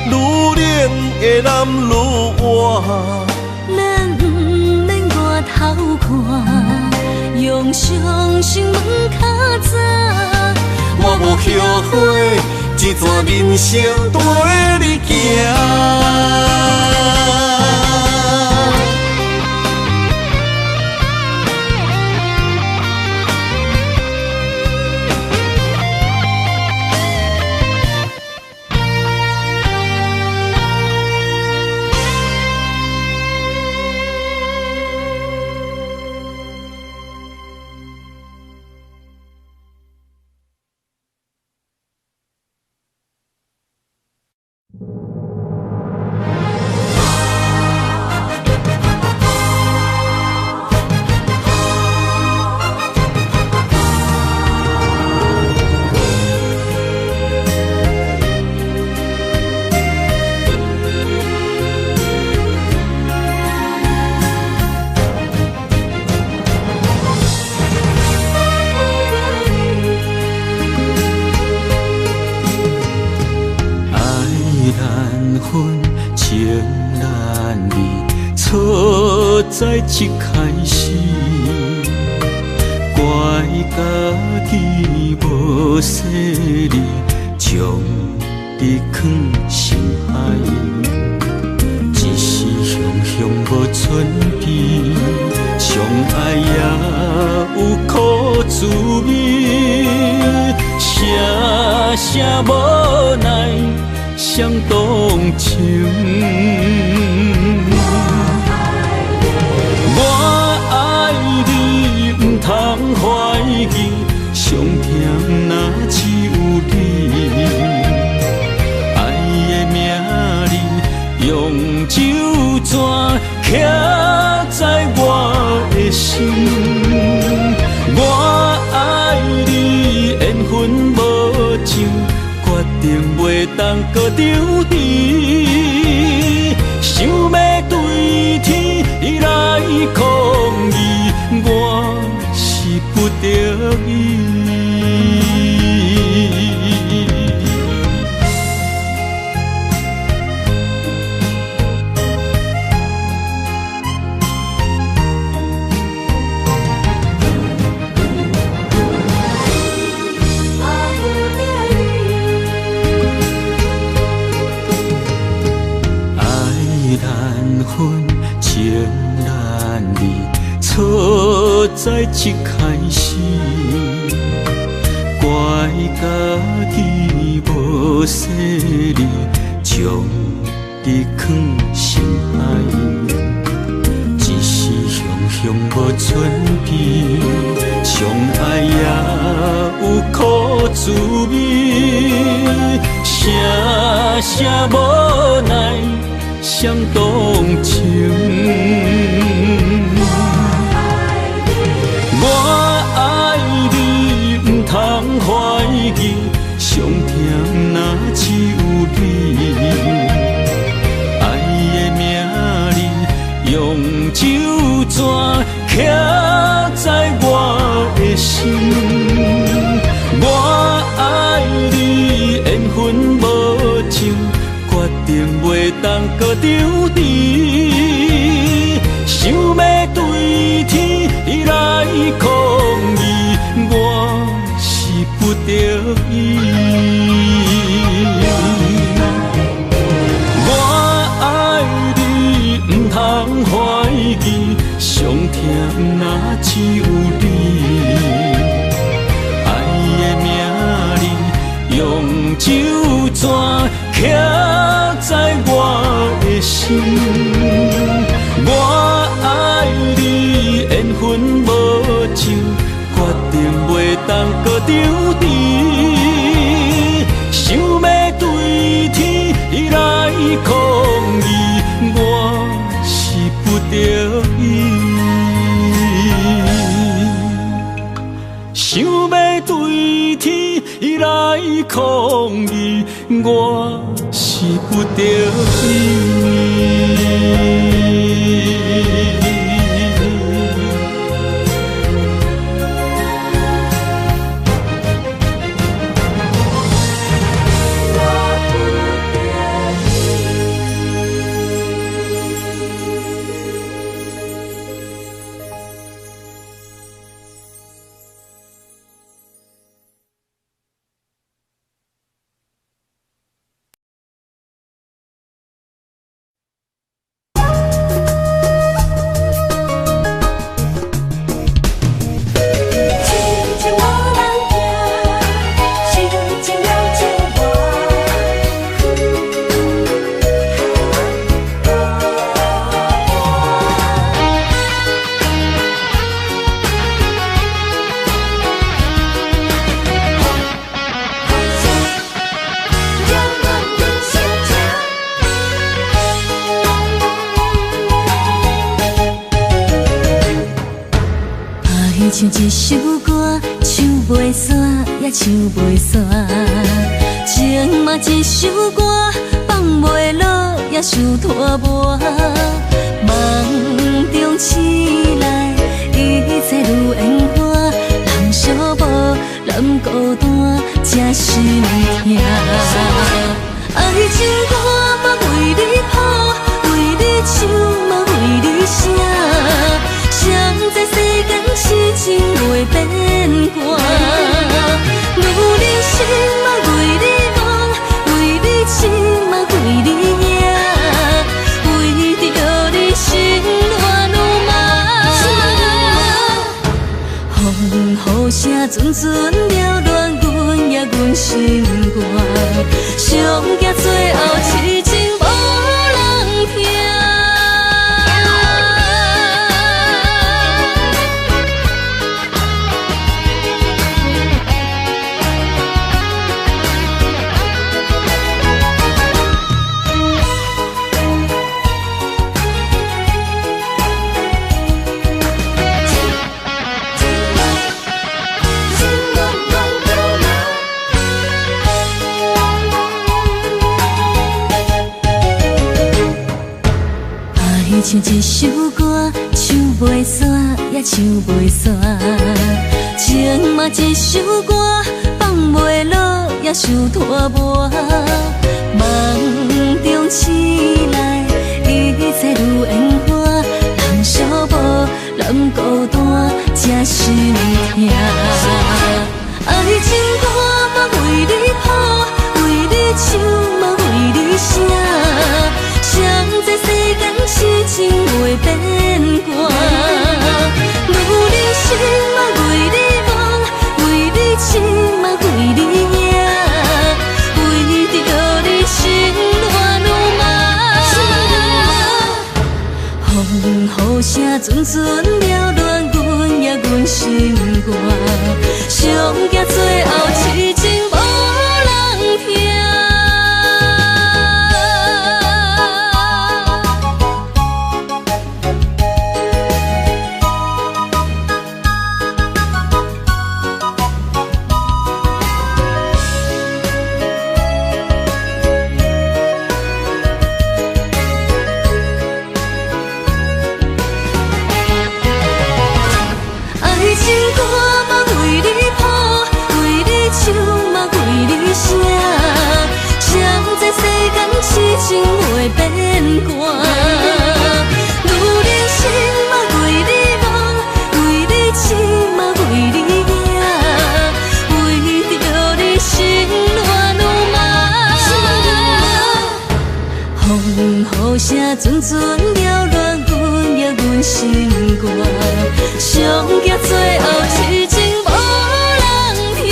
Speaker 5: 愈冷的男愈活。
Speaker 4: 咱不免外头看，用双心问较早。
Speaker 5: 我无后悔，这段人生陪你行。
Speaker 1: 在一开始，怪家己无细腻，将你藏心海。一时雄雄无准备，相爱也有苦滋味，声声无奈伤动情。通怀疑，上甜若只有你。爱的名字用酒泉刻在我的心。我爱你，缘分无尽，决定袂当搁丢你。想要对天来抗议，我是不得已。爱难分，情难离。错在一开始，怪家己无细腻，将你藏心海。一时雄雄无准备，相爱也有苦滋味，声声无奈伤动情。我爱你，不通怀疑，上甜若只有你。爱的名字用酒泉刻在我的心。我爱你，缘分无尽，决定袂当搁丢你。想要对天来抗议，我是不得已。我爱你，不通怀疑，上天
Speaker 5: 听，若只有你。爱的名字用酒泉刻在我的心。我爱你，缘分无尽，决定袂当搁丢你。想要对天来抗议，我是不得已。想要对天来抗议，我是不得已。
Speaker 2: 唱一首歌，唱袂煞也唱袂煞；情嘛一首歌，放袂落也想拖磨。梦中醒来，一切如烟花，人寂寞，人孤单，才心痛。爱情歌嘛为你谱，为你唱嘛为你写。谁知世间痴情袂变卦，女人心嘛为你梦，为你痴嘛为你赢，为着你心乱如麻。风雨声阵阵扰乱阮也阮心肝，上惊最后痴情无人听。唱一首歌，唱袂煞也唱袂煞；情嘛一首歌，放袂落也想拖磨。梦中醒来，一切如烟花，人寂寞，人孤单，才心痛。爱情歌嘛为你谱，为你唱嘛为你写。谁知世间痴情袂变卦，女人心嘛为你梦，为你痴嘛为你赢，为着你心乱如麻。风雨声阵阵扰乱阮也阮心肝，上惊最后痴情无人听。痴情袂变卦，女人心嘛为你梦，为你痴嘛为你赢，为着你心乱如麻。风雨声阵阵扰乱阮也阮心肝。
Speaker 4: 上惊最后是情无人听。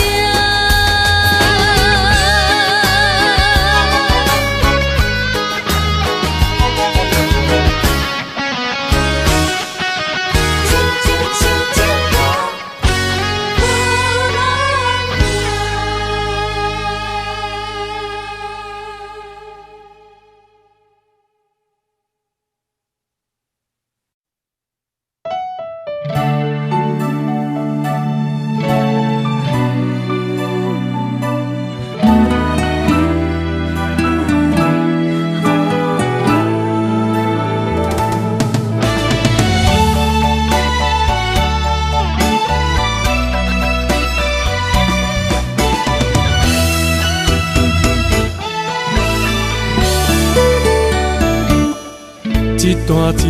Speaker 6: 一段情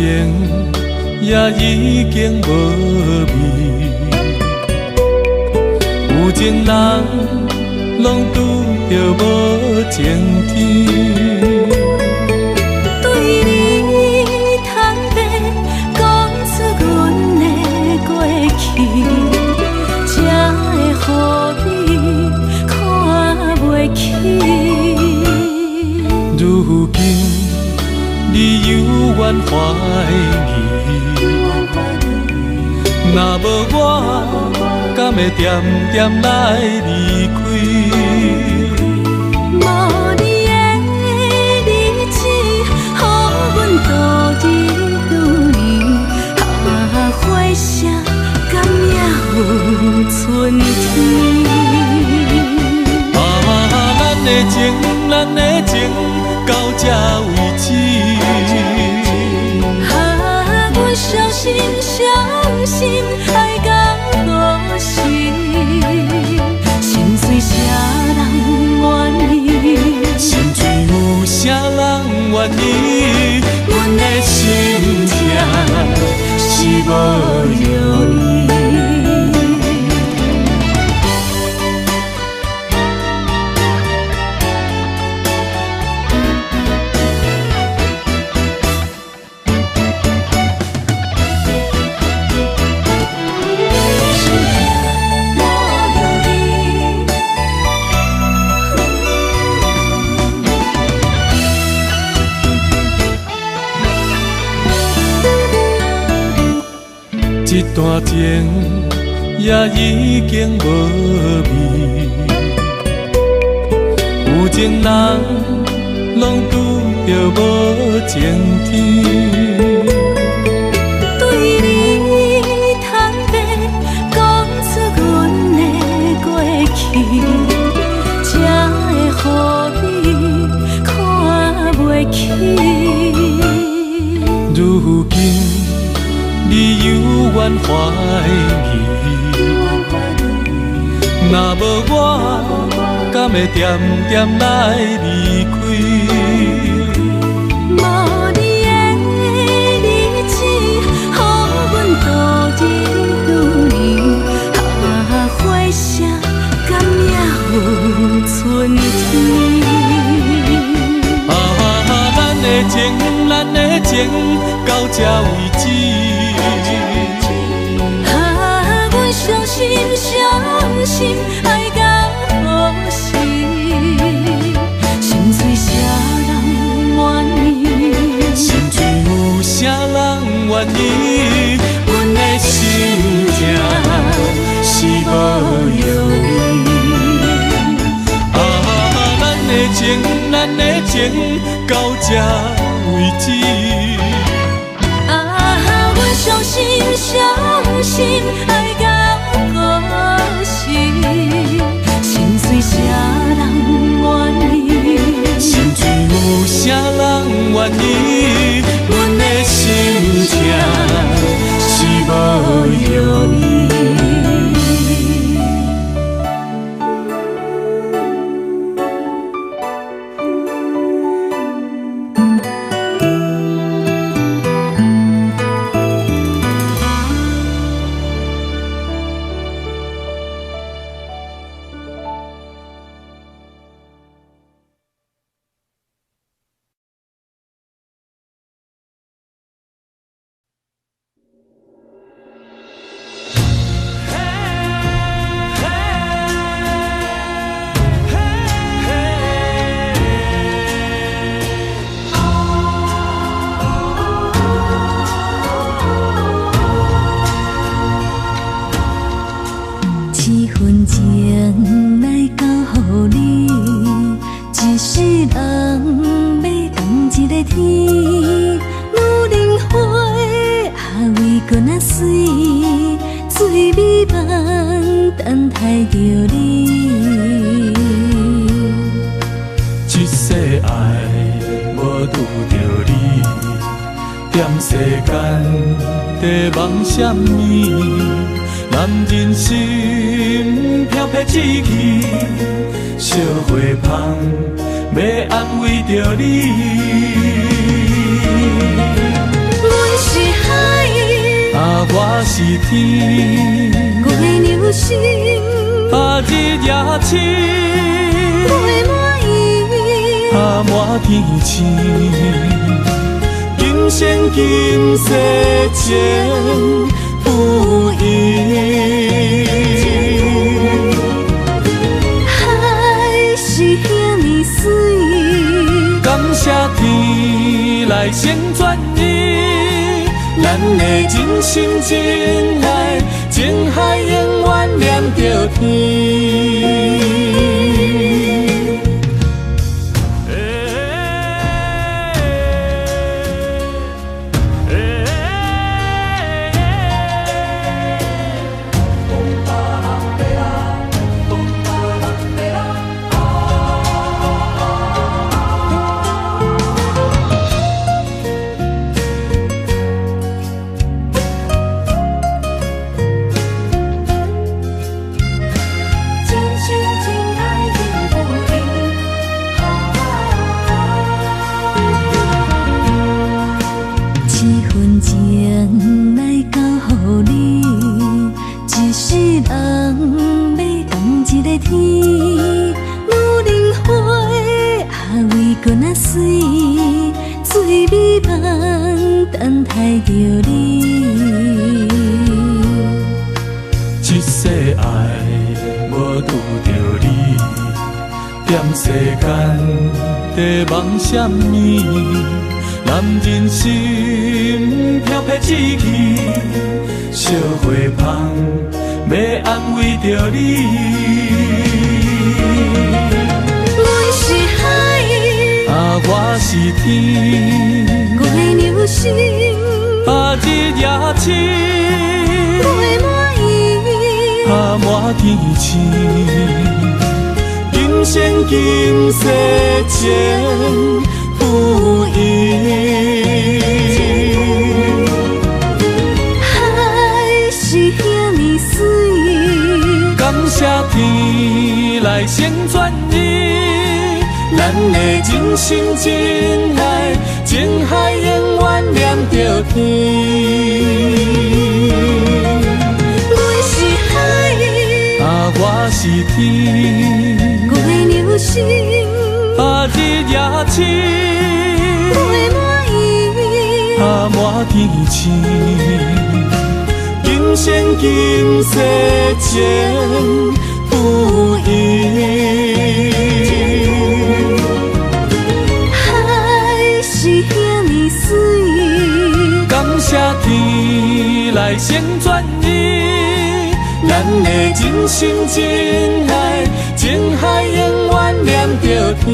Speaker 6: 也已经无味，有情人拢拄着无情天。
Speaker 4: 对你坦白讲出阮的过去，才会予你看袂起。
Speaker 6: 如今你犹原怀疑，若无我，敢会点点来离开？
Speaker 4: 无你的日子，予阮度日如年，花声敢也有春天？
Speaker 6: 咱的情，咱的情，到这为止。
Speaker 4: 阮伤心伤心，爱到何时？心碎啥人愿意？
Speaker 6: 心碎有啥人愿意？阮的心痛是无容易。一段情也已经无味，有情人拢拄着无情天。
Speaker 4: 对你坦白讲出阮的过去，才会予你看袂起。
Speaker 6: 如今你犹原怀疑，若无我，敢会点点来离开？
Speaker 4: 无你的日子，予阮度日如年，花声敢也有春天？
Speaker 6: 咱的情，咱的情，到这为止。
Speaker 4: 阮伤心伤心，爱到何时？心碎啥人愿意？
Speaker 6: 心碎有啥人愿意？阮的心痛是无容易。咱的情，咱的情，到这为止。
Speaker 4: 阮伤心伤心，爱到何时？心碎啥人愿意？
Speaker 6: 心碎有啥人愿意？阮的心痛是无容易。
Speaker 2: 若水，水美梦等待着你。
Speaker 6: 一世爱无拄着你，踮世间在梦什么？男人心飘撇志气，烧花香要安慰着你。
Speaker 2: 阮是海，
Speaker 6: 我是天，
Speaker 2: 月流星，
Speaker 6: 日夜星，
Speaker 2: 月满意，
Speaker 6: 满天星。今生今世情不移。
Speaker 2: 海是遐尼水，
Speaker 6: 感谢天来成全你，咱的真心真爱，情海永远念着天。
Speaker 2: 等待着你，
Speaker 6: 一世爱无拄着你，踮世间在梦什么？男人心飘撇志气，烧花香要安慰着你。
Speaker 2: 阮是海，
Speaker 6: 我是天，
Speaker 2: 月流星，
Speaker 6: 日夜星，
Speaker 2: 月满意，
Speaker 6: 满天星。今生今世情不移。
Speaker 2: 海是遐尼水，
Speaker 6: 感谢天来成全你，咱的真心真爱，情海永远念着天。
Speaker 2: 阮是海，
Speaker 6: 我是天，
Speaker 2: 月流星，
Speaker 6: 日夜星，
Speaker 2: 月满意，
Speaker 6: 满天星。今生今世情不移。
Speaker 2: 海是遐尼水，
Speaker 6: 感谢天来成全你，咱的真心真爱，情海永远念着天。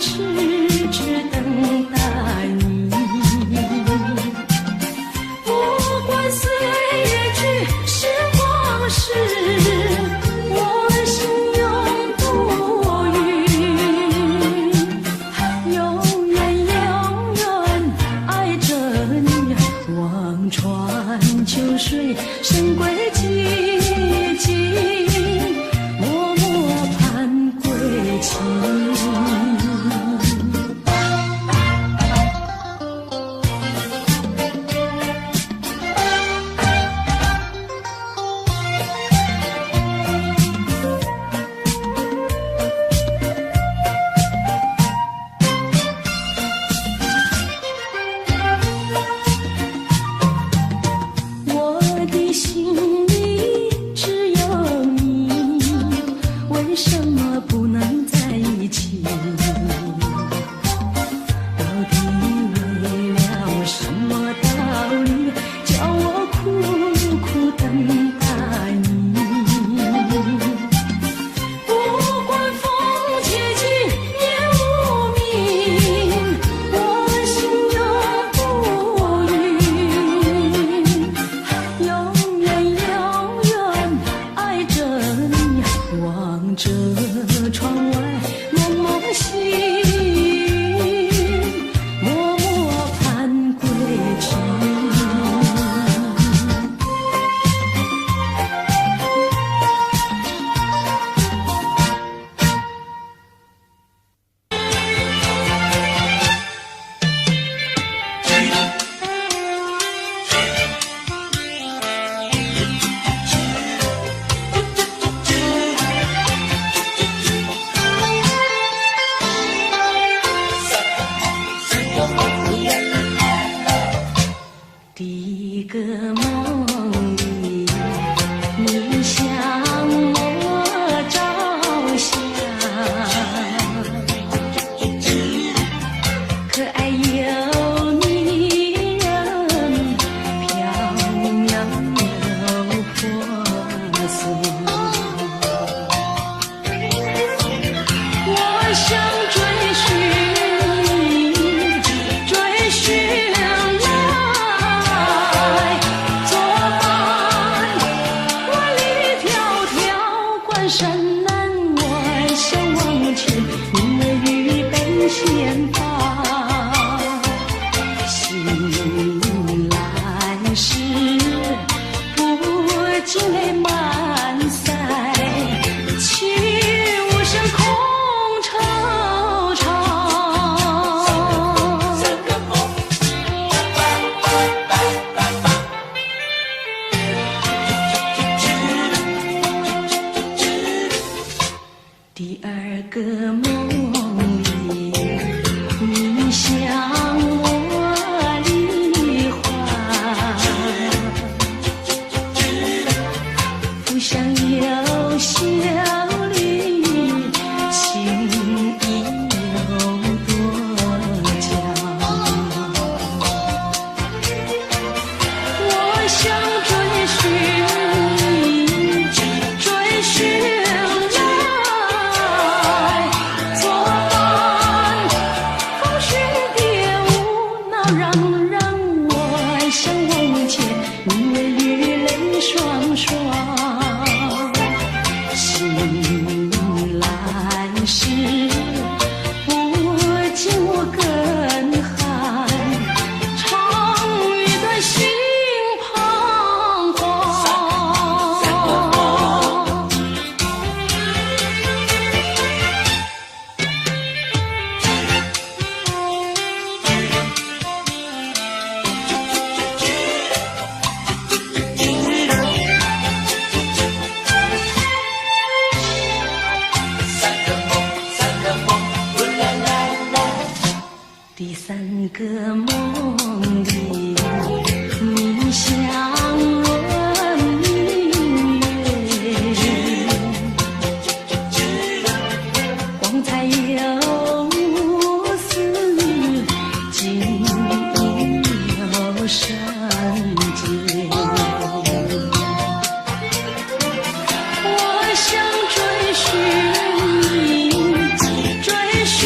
Speaker 4: 痴痴等待你。不管岁月去，时光逝，我心永不渝，永远永远爱着你。望穿秋水，深归寂静，默默盼归期。我的心里只有你，为什么不能在一起？到底为了什么道理，叫我苦苦等待你？不管风凄凄夜无明，我心永不渝，永远永远爱着你。望着窗外蒙蒙细雨，默默盼归期。第一个梦里，你向我照相，可爱又迷人，飘渺又婆娑。我想追寻你，追寻来作伴。万里迢迢，关山难，我想往前，因为预备先发。醒来时，不禁泪满腮，泣无声空惆怅。第二个梦里，你向我梨花，浮想有笑里，情意有多娇。我想追寻你，追寻来作伴。风雪蝶舞，闹让我想往前，因为雨泪双双。醒来时，不禁我更寒，长雨断心彷徨。第三个梦里，你向我明月，光彩有丝，景有山间。我想追寻你，追寻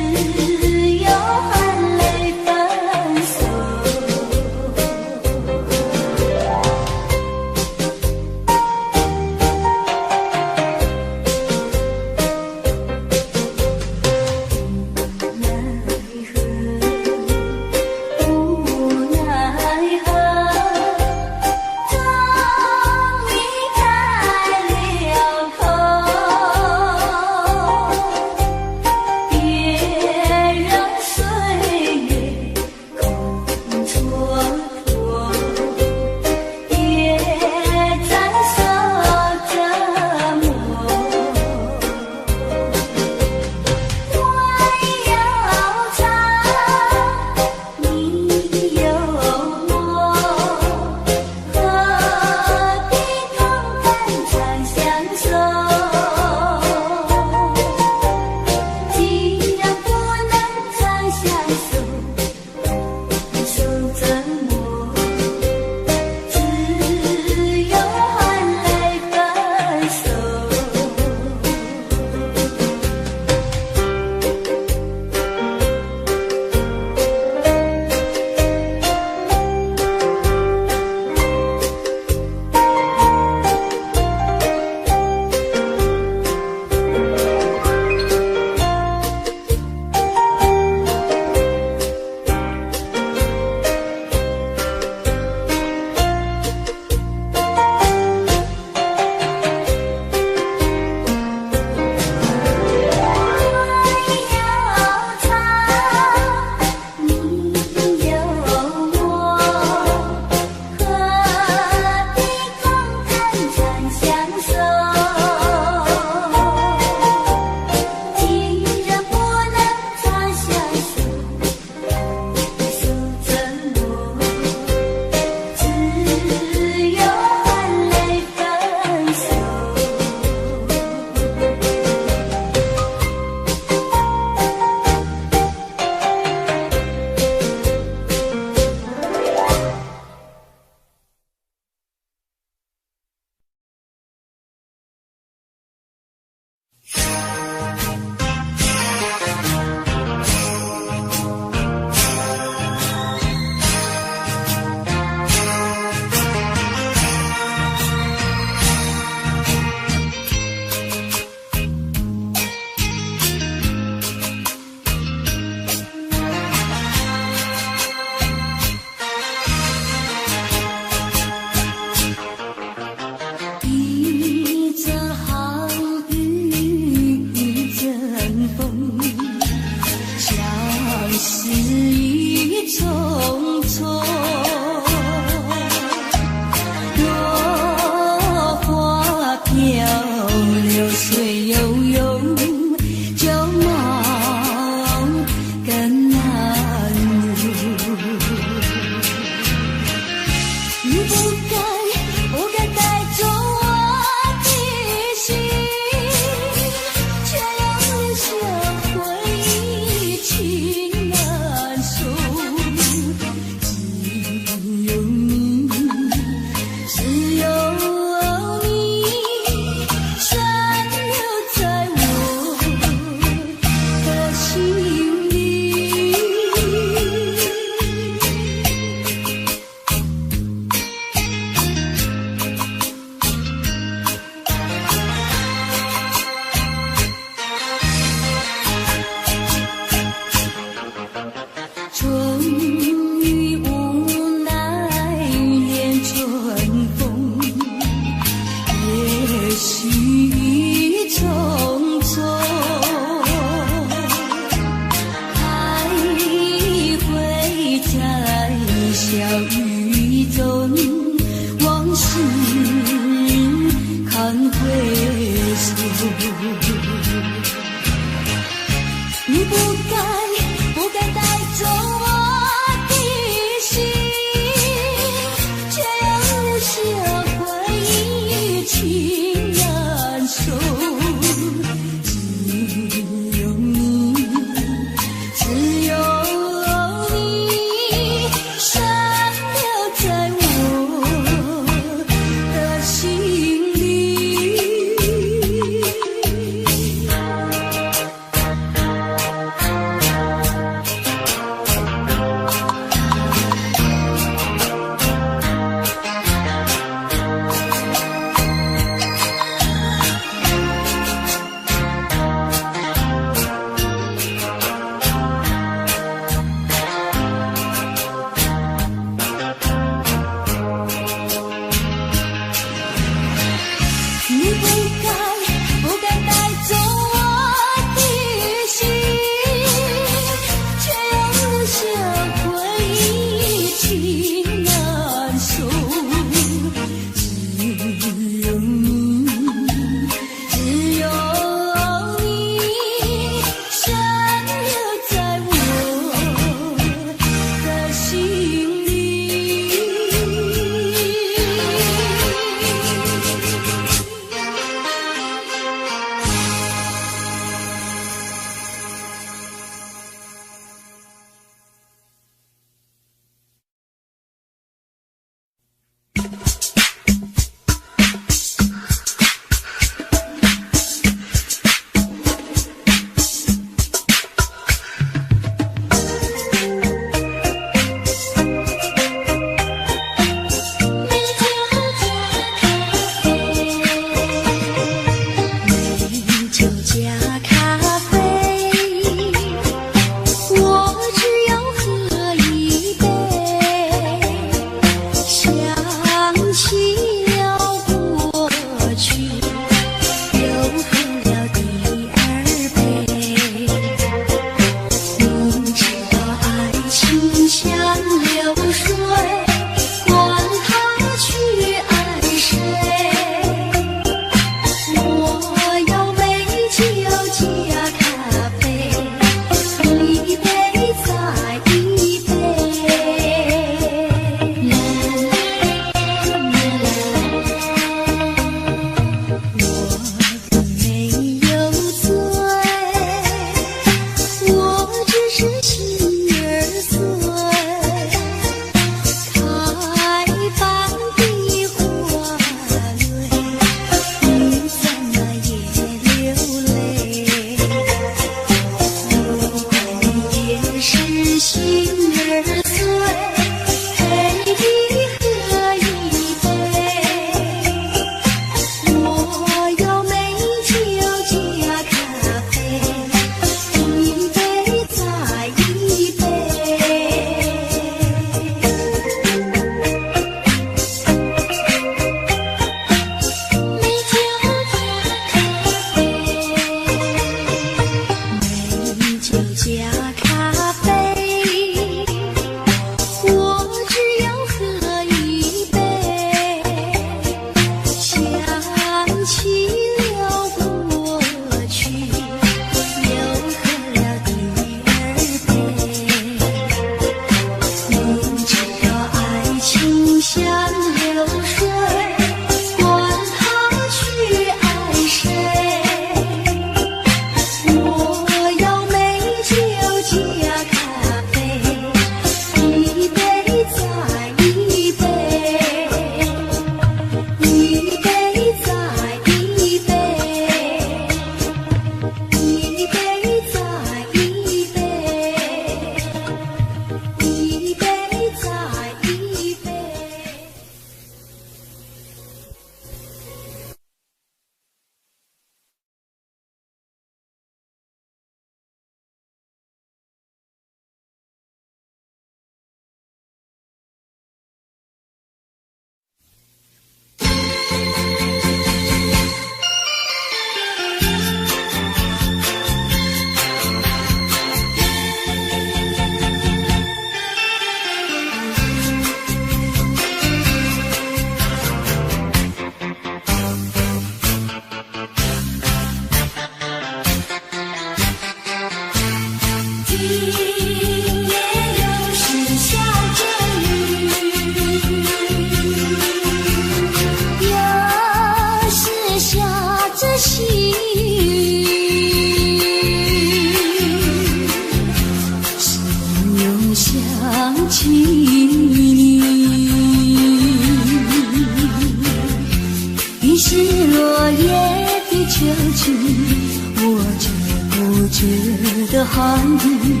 Speaker 2: 的寒雨，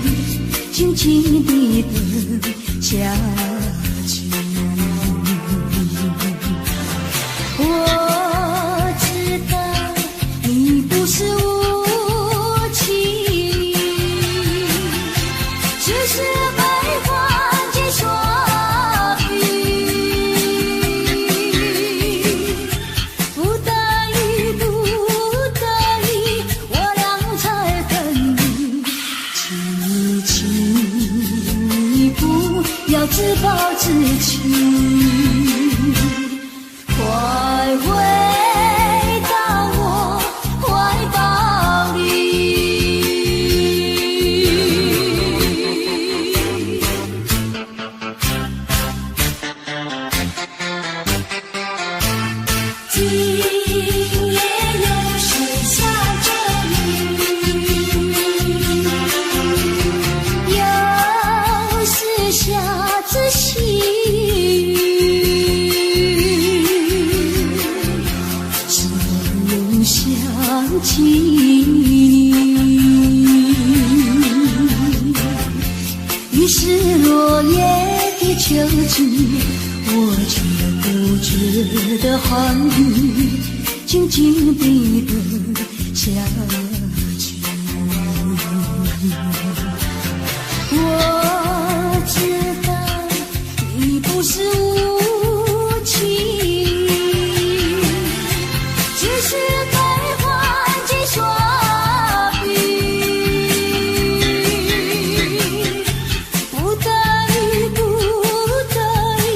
Speaker 2: 静静地等下去。我知道你不是无情，只是被环境所逼。不得已，不得已，我俩才跟你亲一亲，不要自暴自弃。快回到我怀抱里。今夜又是下着雨，又是下着细雨。想起你，于是落叶的秋季，我却不觉得寒雨，静静地等下去。我知道你不是无情，只是所逼，不得已，不得已，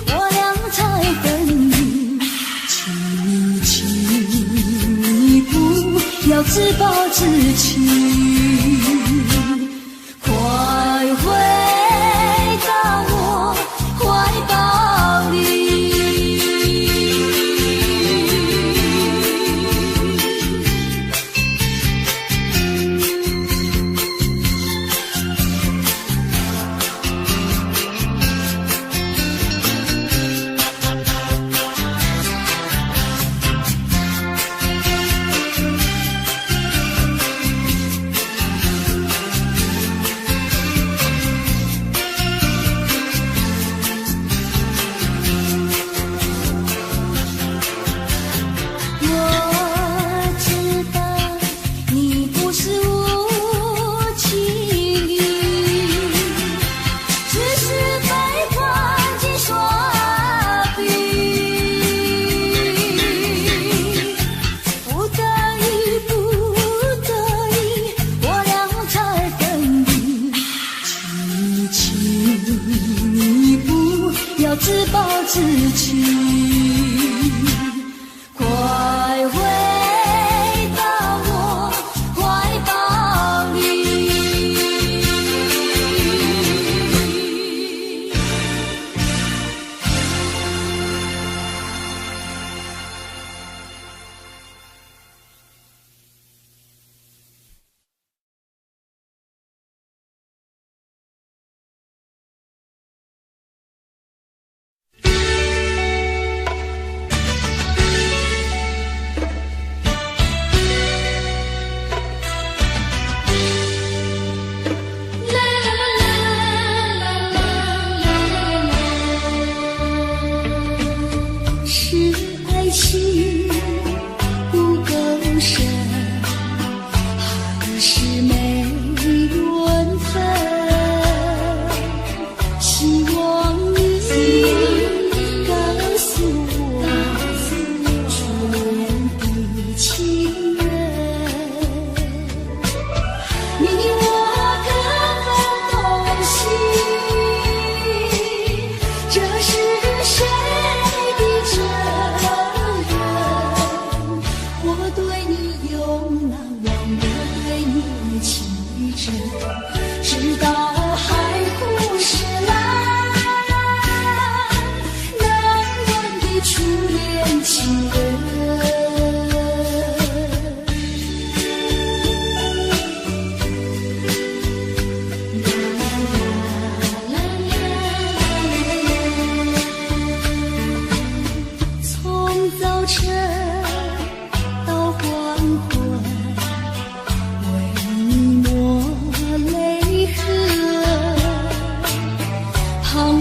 Speaker 2: 我俩才跟你亲一亲，不要自暴自弃。快回到我怀抱里。自暴自弃，快回到我怀抱里。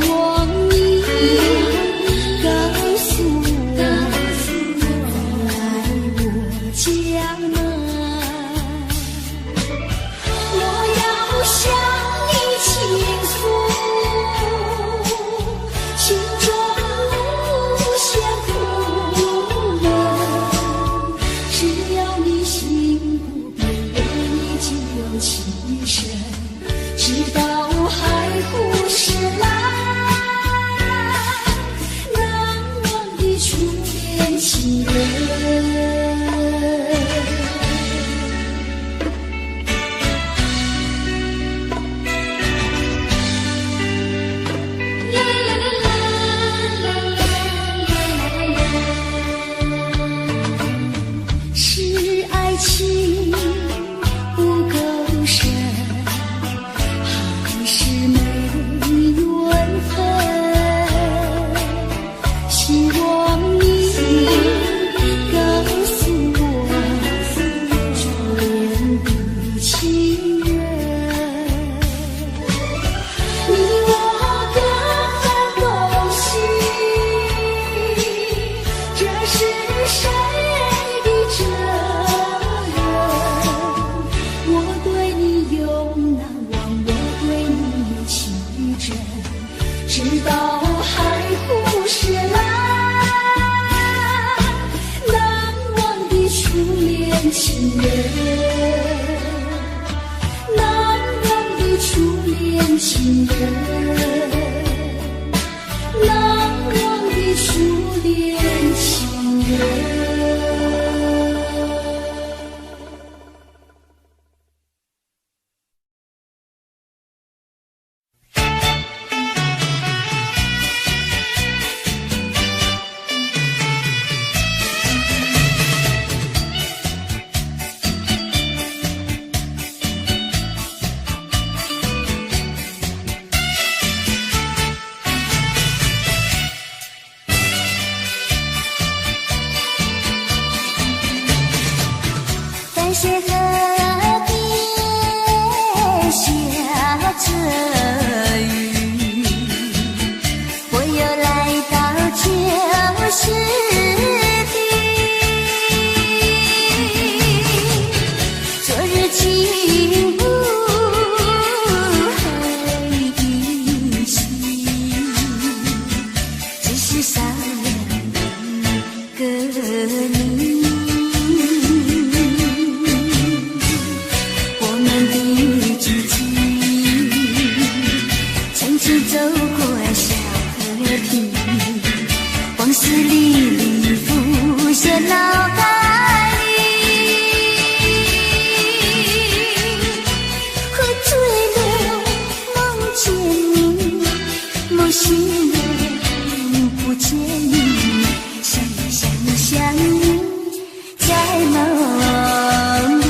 Speaker 4: 望你告诉我，在我家门。我要向你倾诉心中无限苦闷，只要你心不变，我已经有情深，直到海枯石烂，难忘的初恋情人。是爱情不够深，还是没缘分？希望你告诉我，初恋的情人，你我各分东西，这是谁的责任？我对你永难忘，我对你有情真，直到海枯石烂，难忘的初恋情人，难忘的初恋情人，难忘的初恋情人。
Speaker 2: 淡水河边下着雨，我又来到旧时地，昨日情不回忆起，只是少了一个你。走过小河堤，往事历历浮现脑海里，喝醉了梦见你，梦醒了不见你，想你在梦里。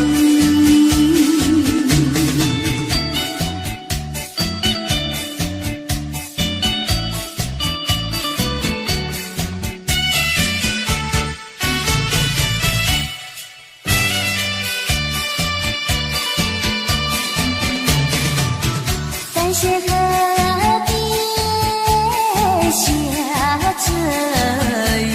Speaker 2: 淡水河边下着雨，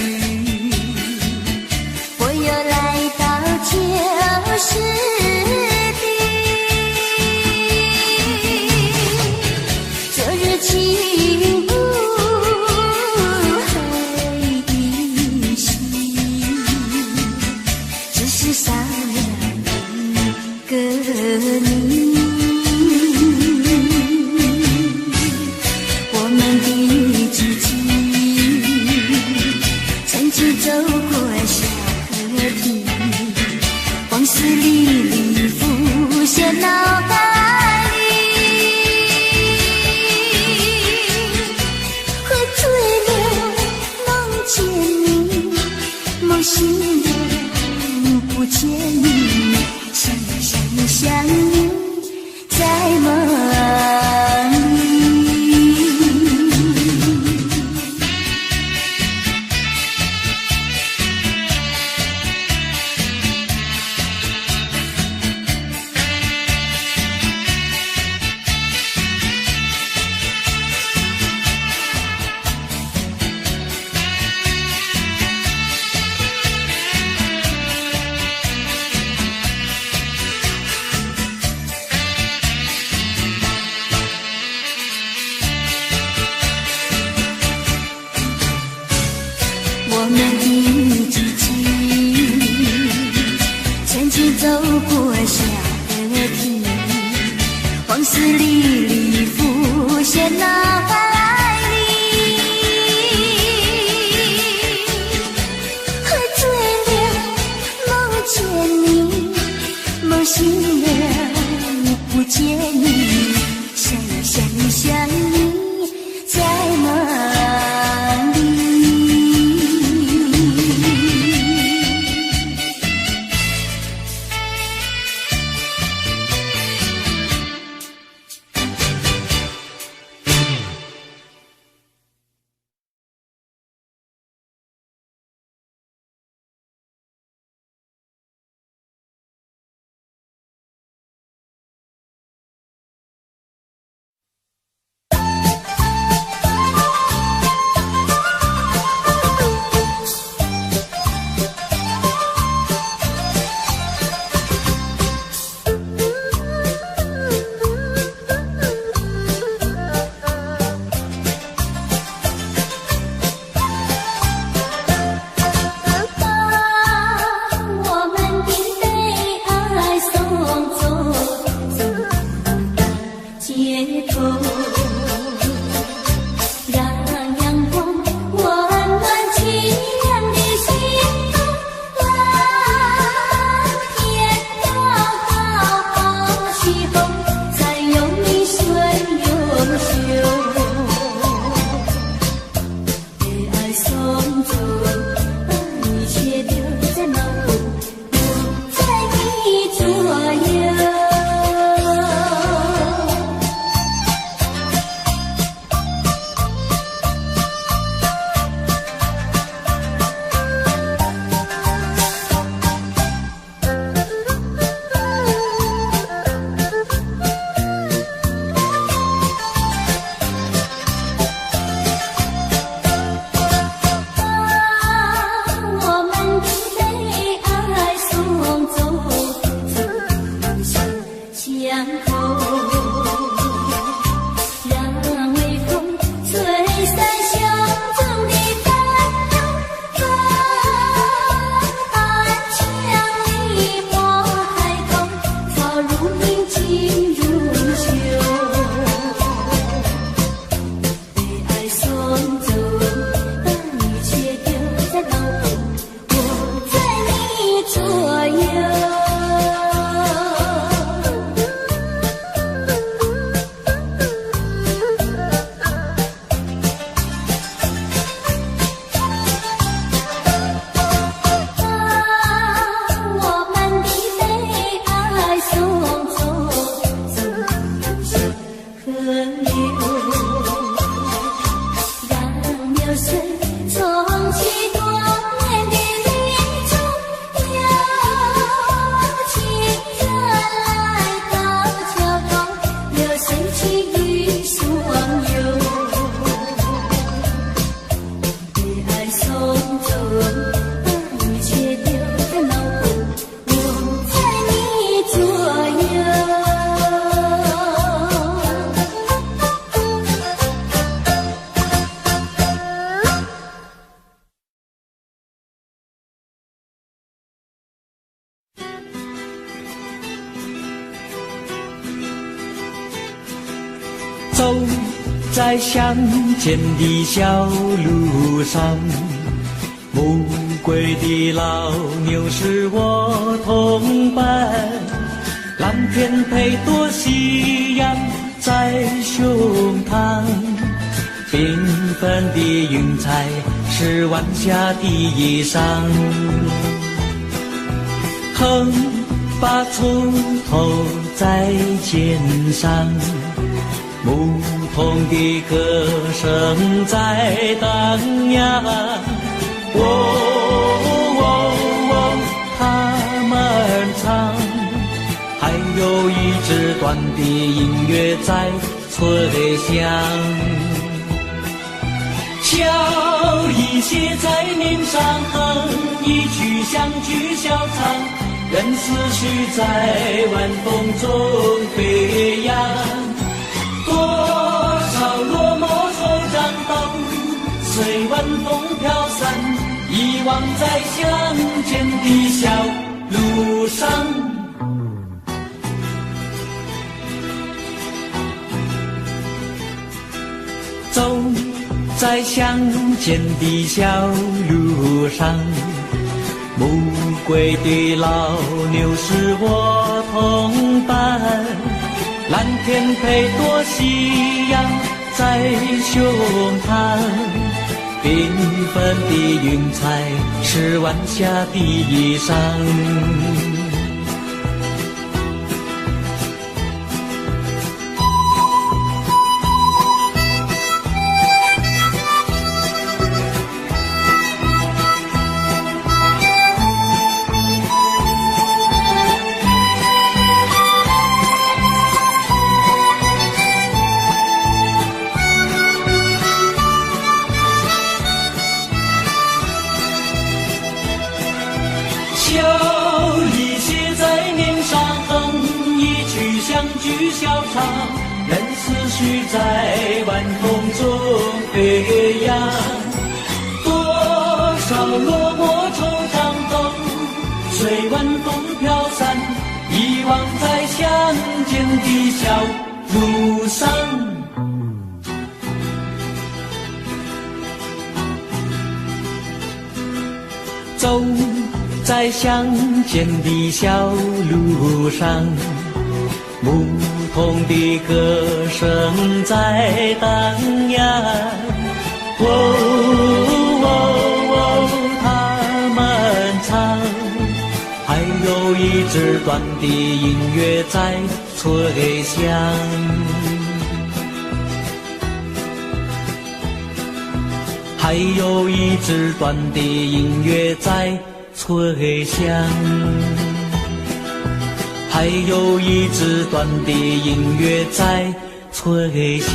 Speaker 6: 走在乡间的小路上，暮归的老牛是我同伴，蓝天配朵夕阳在胸膛，缤纷的云彩是晚霞的衣裳，横把锄头在肩上，牧童的歌声在荡漾，他们唱，还有一支短的音乐在吹响，笑意写在脸上，哼一曲乡居小唱，任思绪在晚风中飞扬。多少落寞惆怅都随晚风飘散，遗忘在乡间的小路上。走在乡间的小路上，暮归的老牛是我同伴，蓝天配朵夕阳在胸膛，缤纷的云彩是晚霞的衣裳，任思绪在晚风中飞扬，多少落寞惆怅都随晚风飘散，遗忘在乡间的小路上。走在乡间的小路上，牧童的歌声在荡漾，他们唱，还有一支短的音乐在吹响，还有一支短的音乐在吹响，还有一支短的音乐在吹响。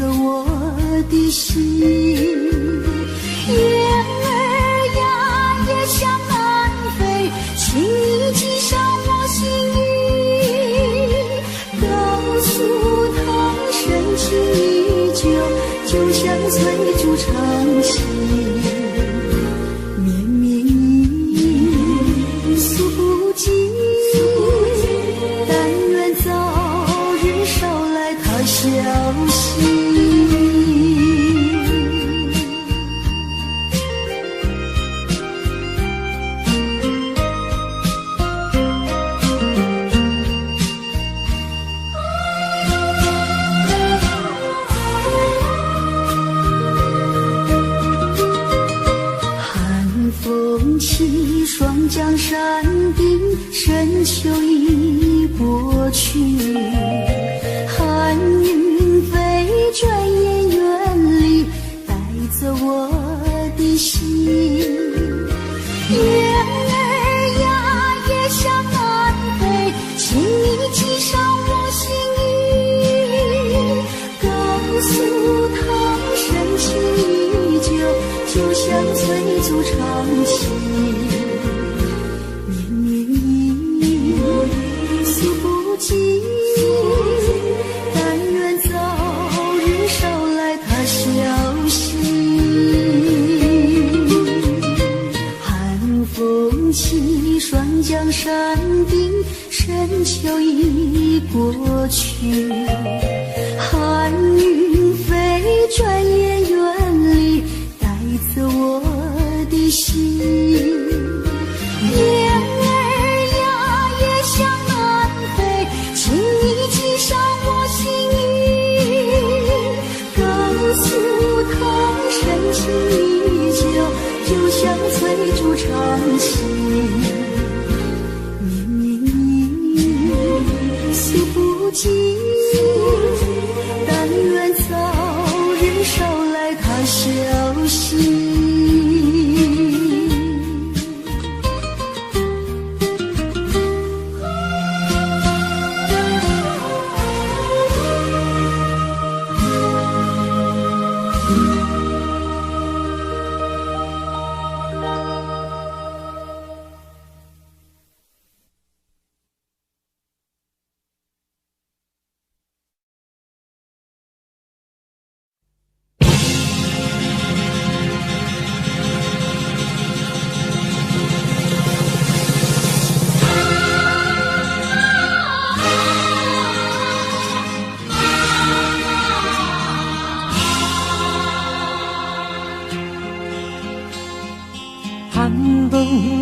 Speaker 2: 我的心，远心，绵绵意诉不尽，但愿早日捎来他消息。江山定，深秋已过去，寒云飞，转眼远离，带走我的心。月儿呀，也向南飞，请你寄上我心意，告诉他深情依旧，就像催促长情。但愿早日捎来他消息。寒风起，霜降山顶，深秋已过去，寒云飞，转眼远离，带走我的心。月儿呀，也向南飞，请你寄上我心意，告诉他深情依旧，就像催促长情。绵绵意诉不尽，但愿早日捎来他消息。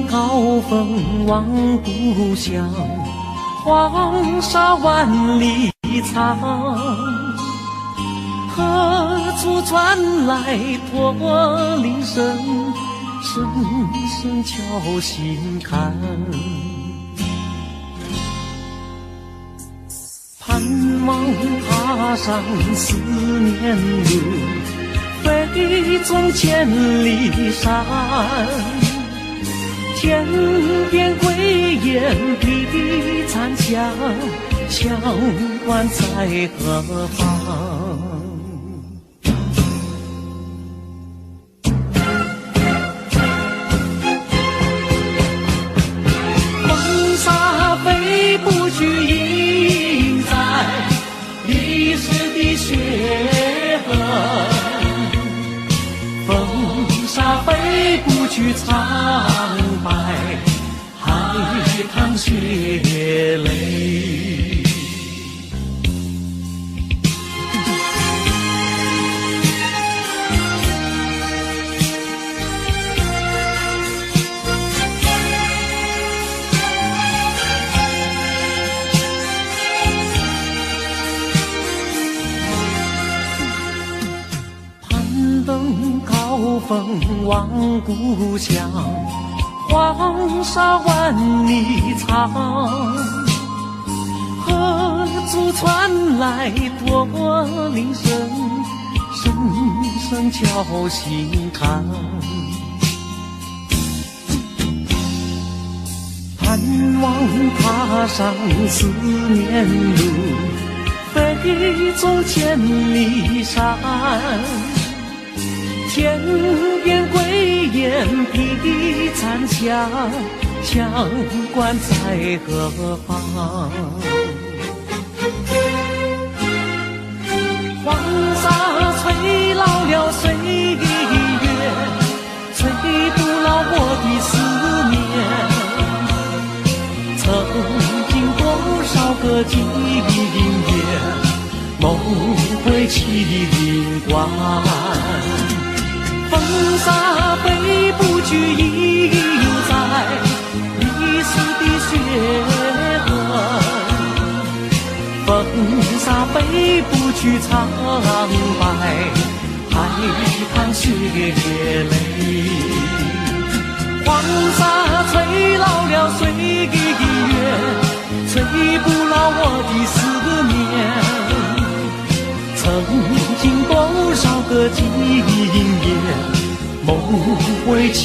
Speaker 6: 高峰望故乡，黄沙万里长。何处传来驼铃声，声声敲心坎。盼望踏上思念路，飞纵千里山。天边归雁披残香，乡关在何方？风沙飞不去，印在历史的血痕。风沙飞不去，苍白海棠血泪。攀登高峰望故乡，黄沙万里长。何处传来驼铃声，声声敲心坎。盼望踏上思念路，飞纵千里山。天边归雁披残香，乡关在何方？黄沙吹老了岁月，情关。风沙飞不去，印在历史的血痕。风沙飞不去，苍白海棠血泪。黄沙吹老了岁月，吹不老我的思念。曾经多少个今夜，梦回情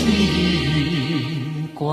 Speaker 6: 关。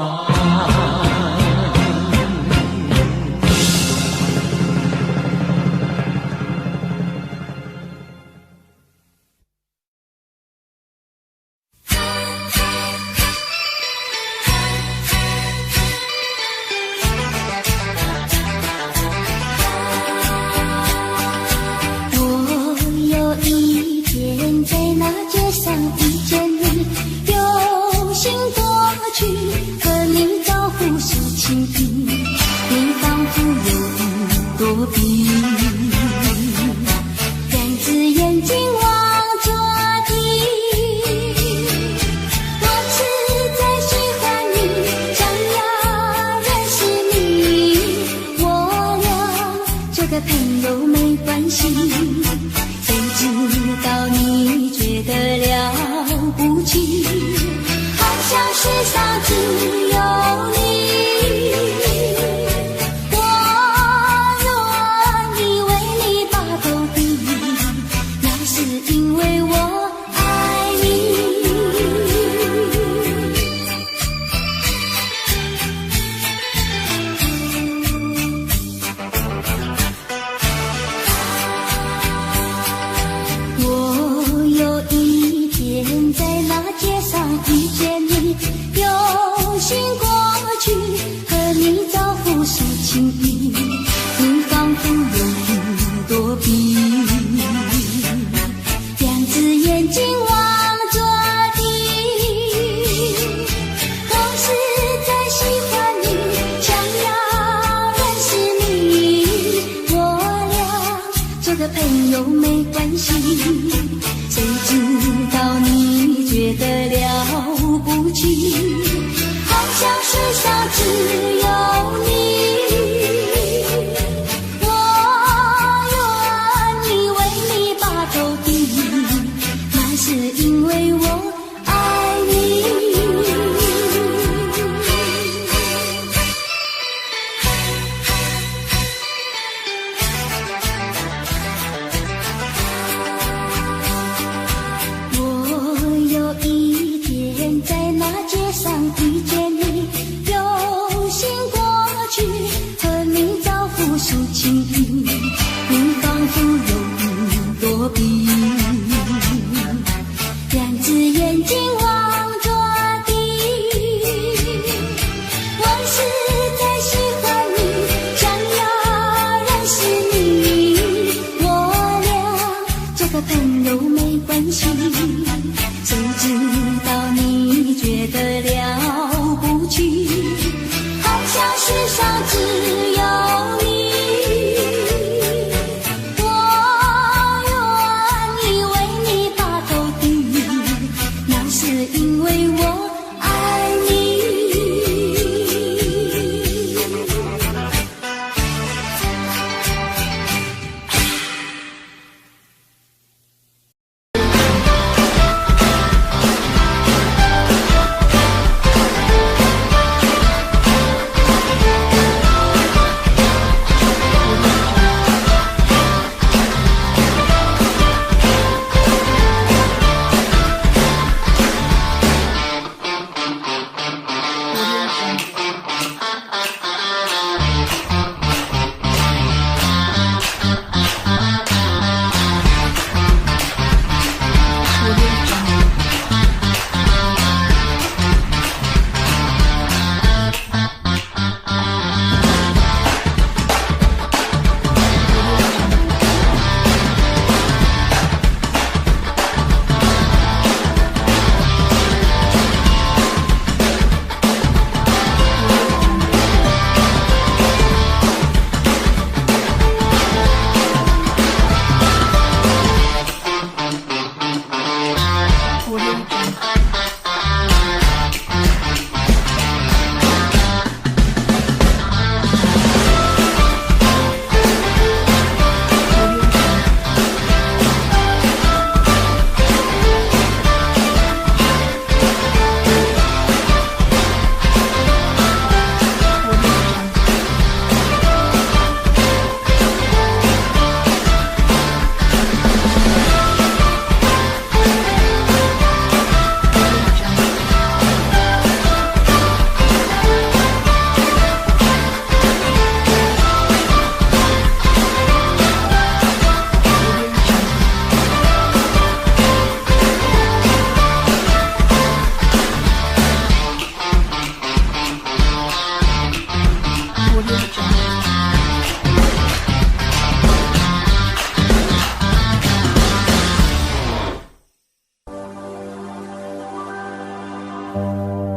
Speaker 2: 啊。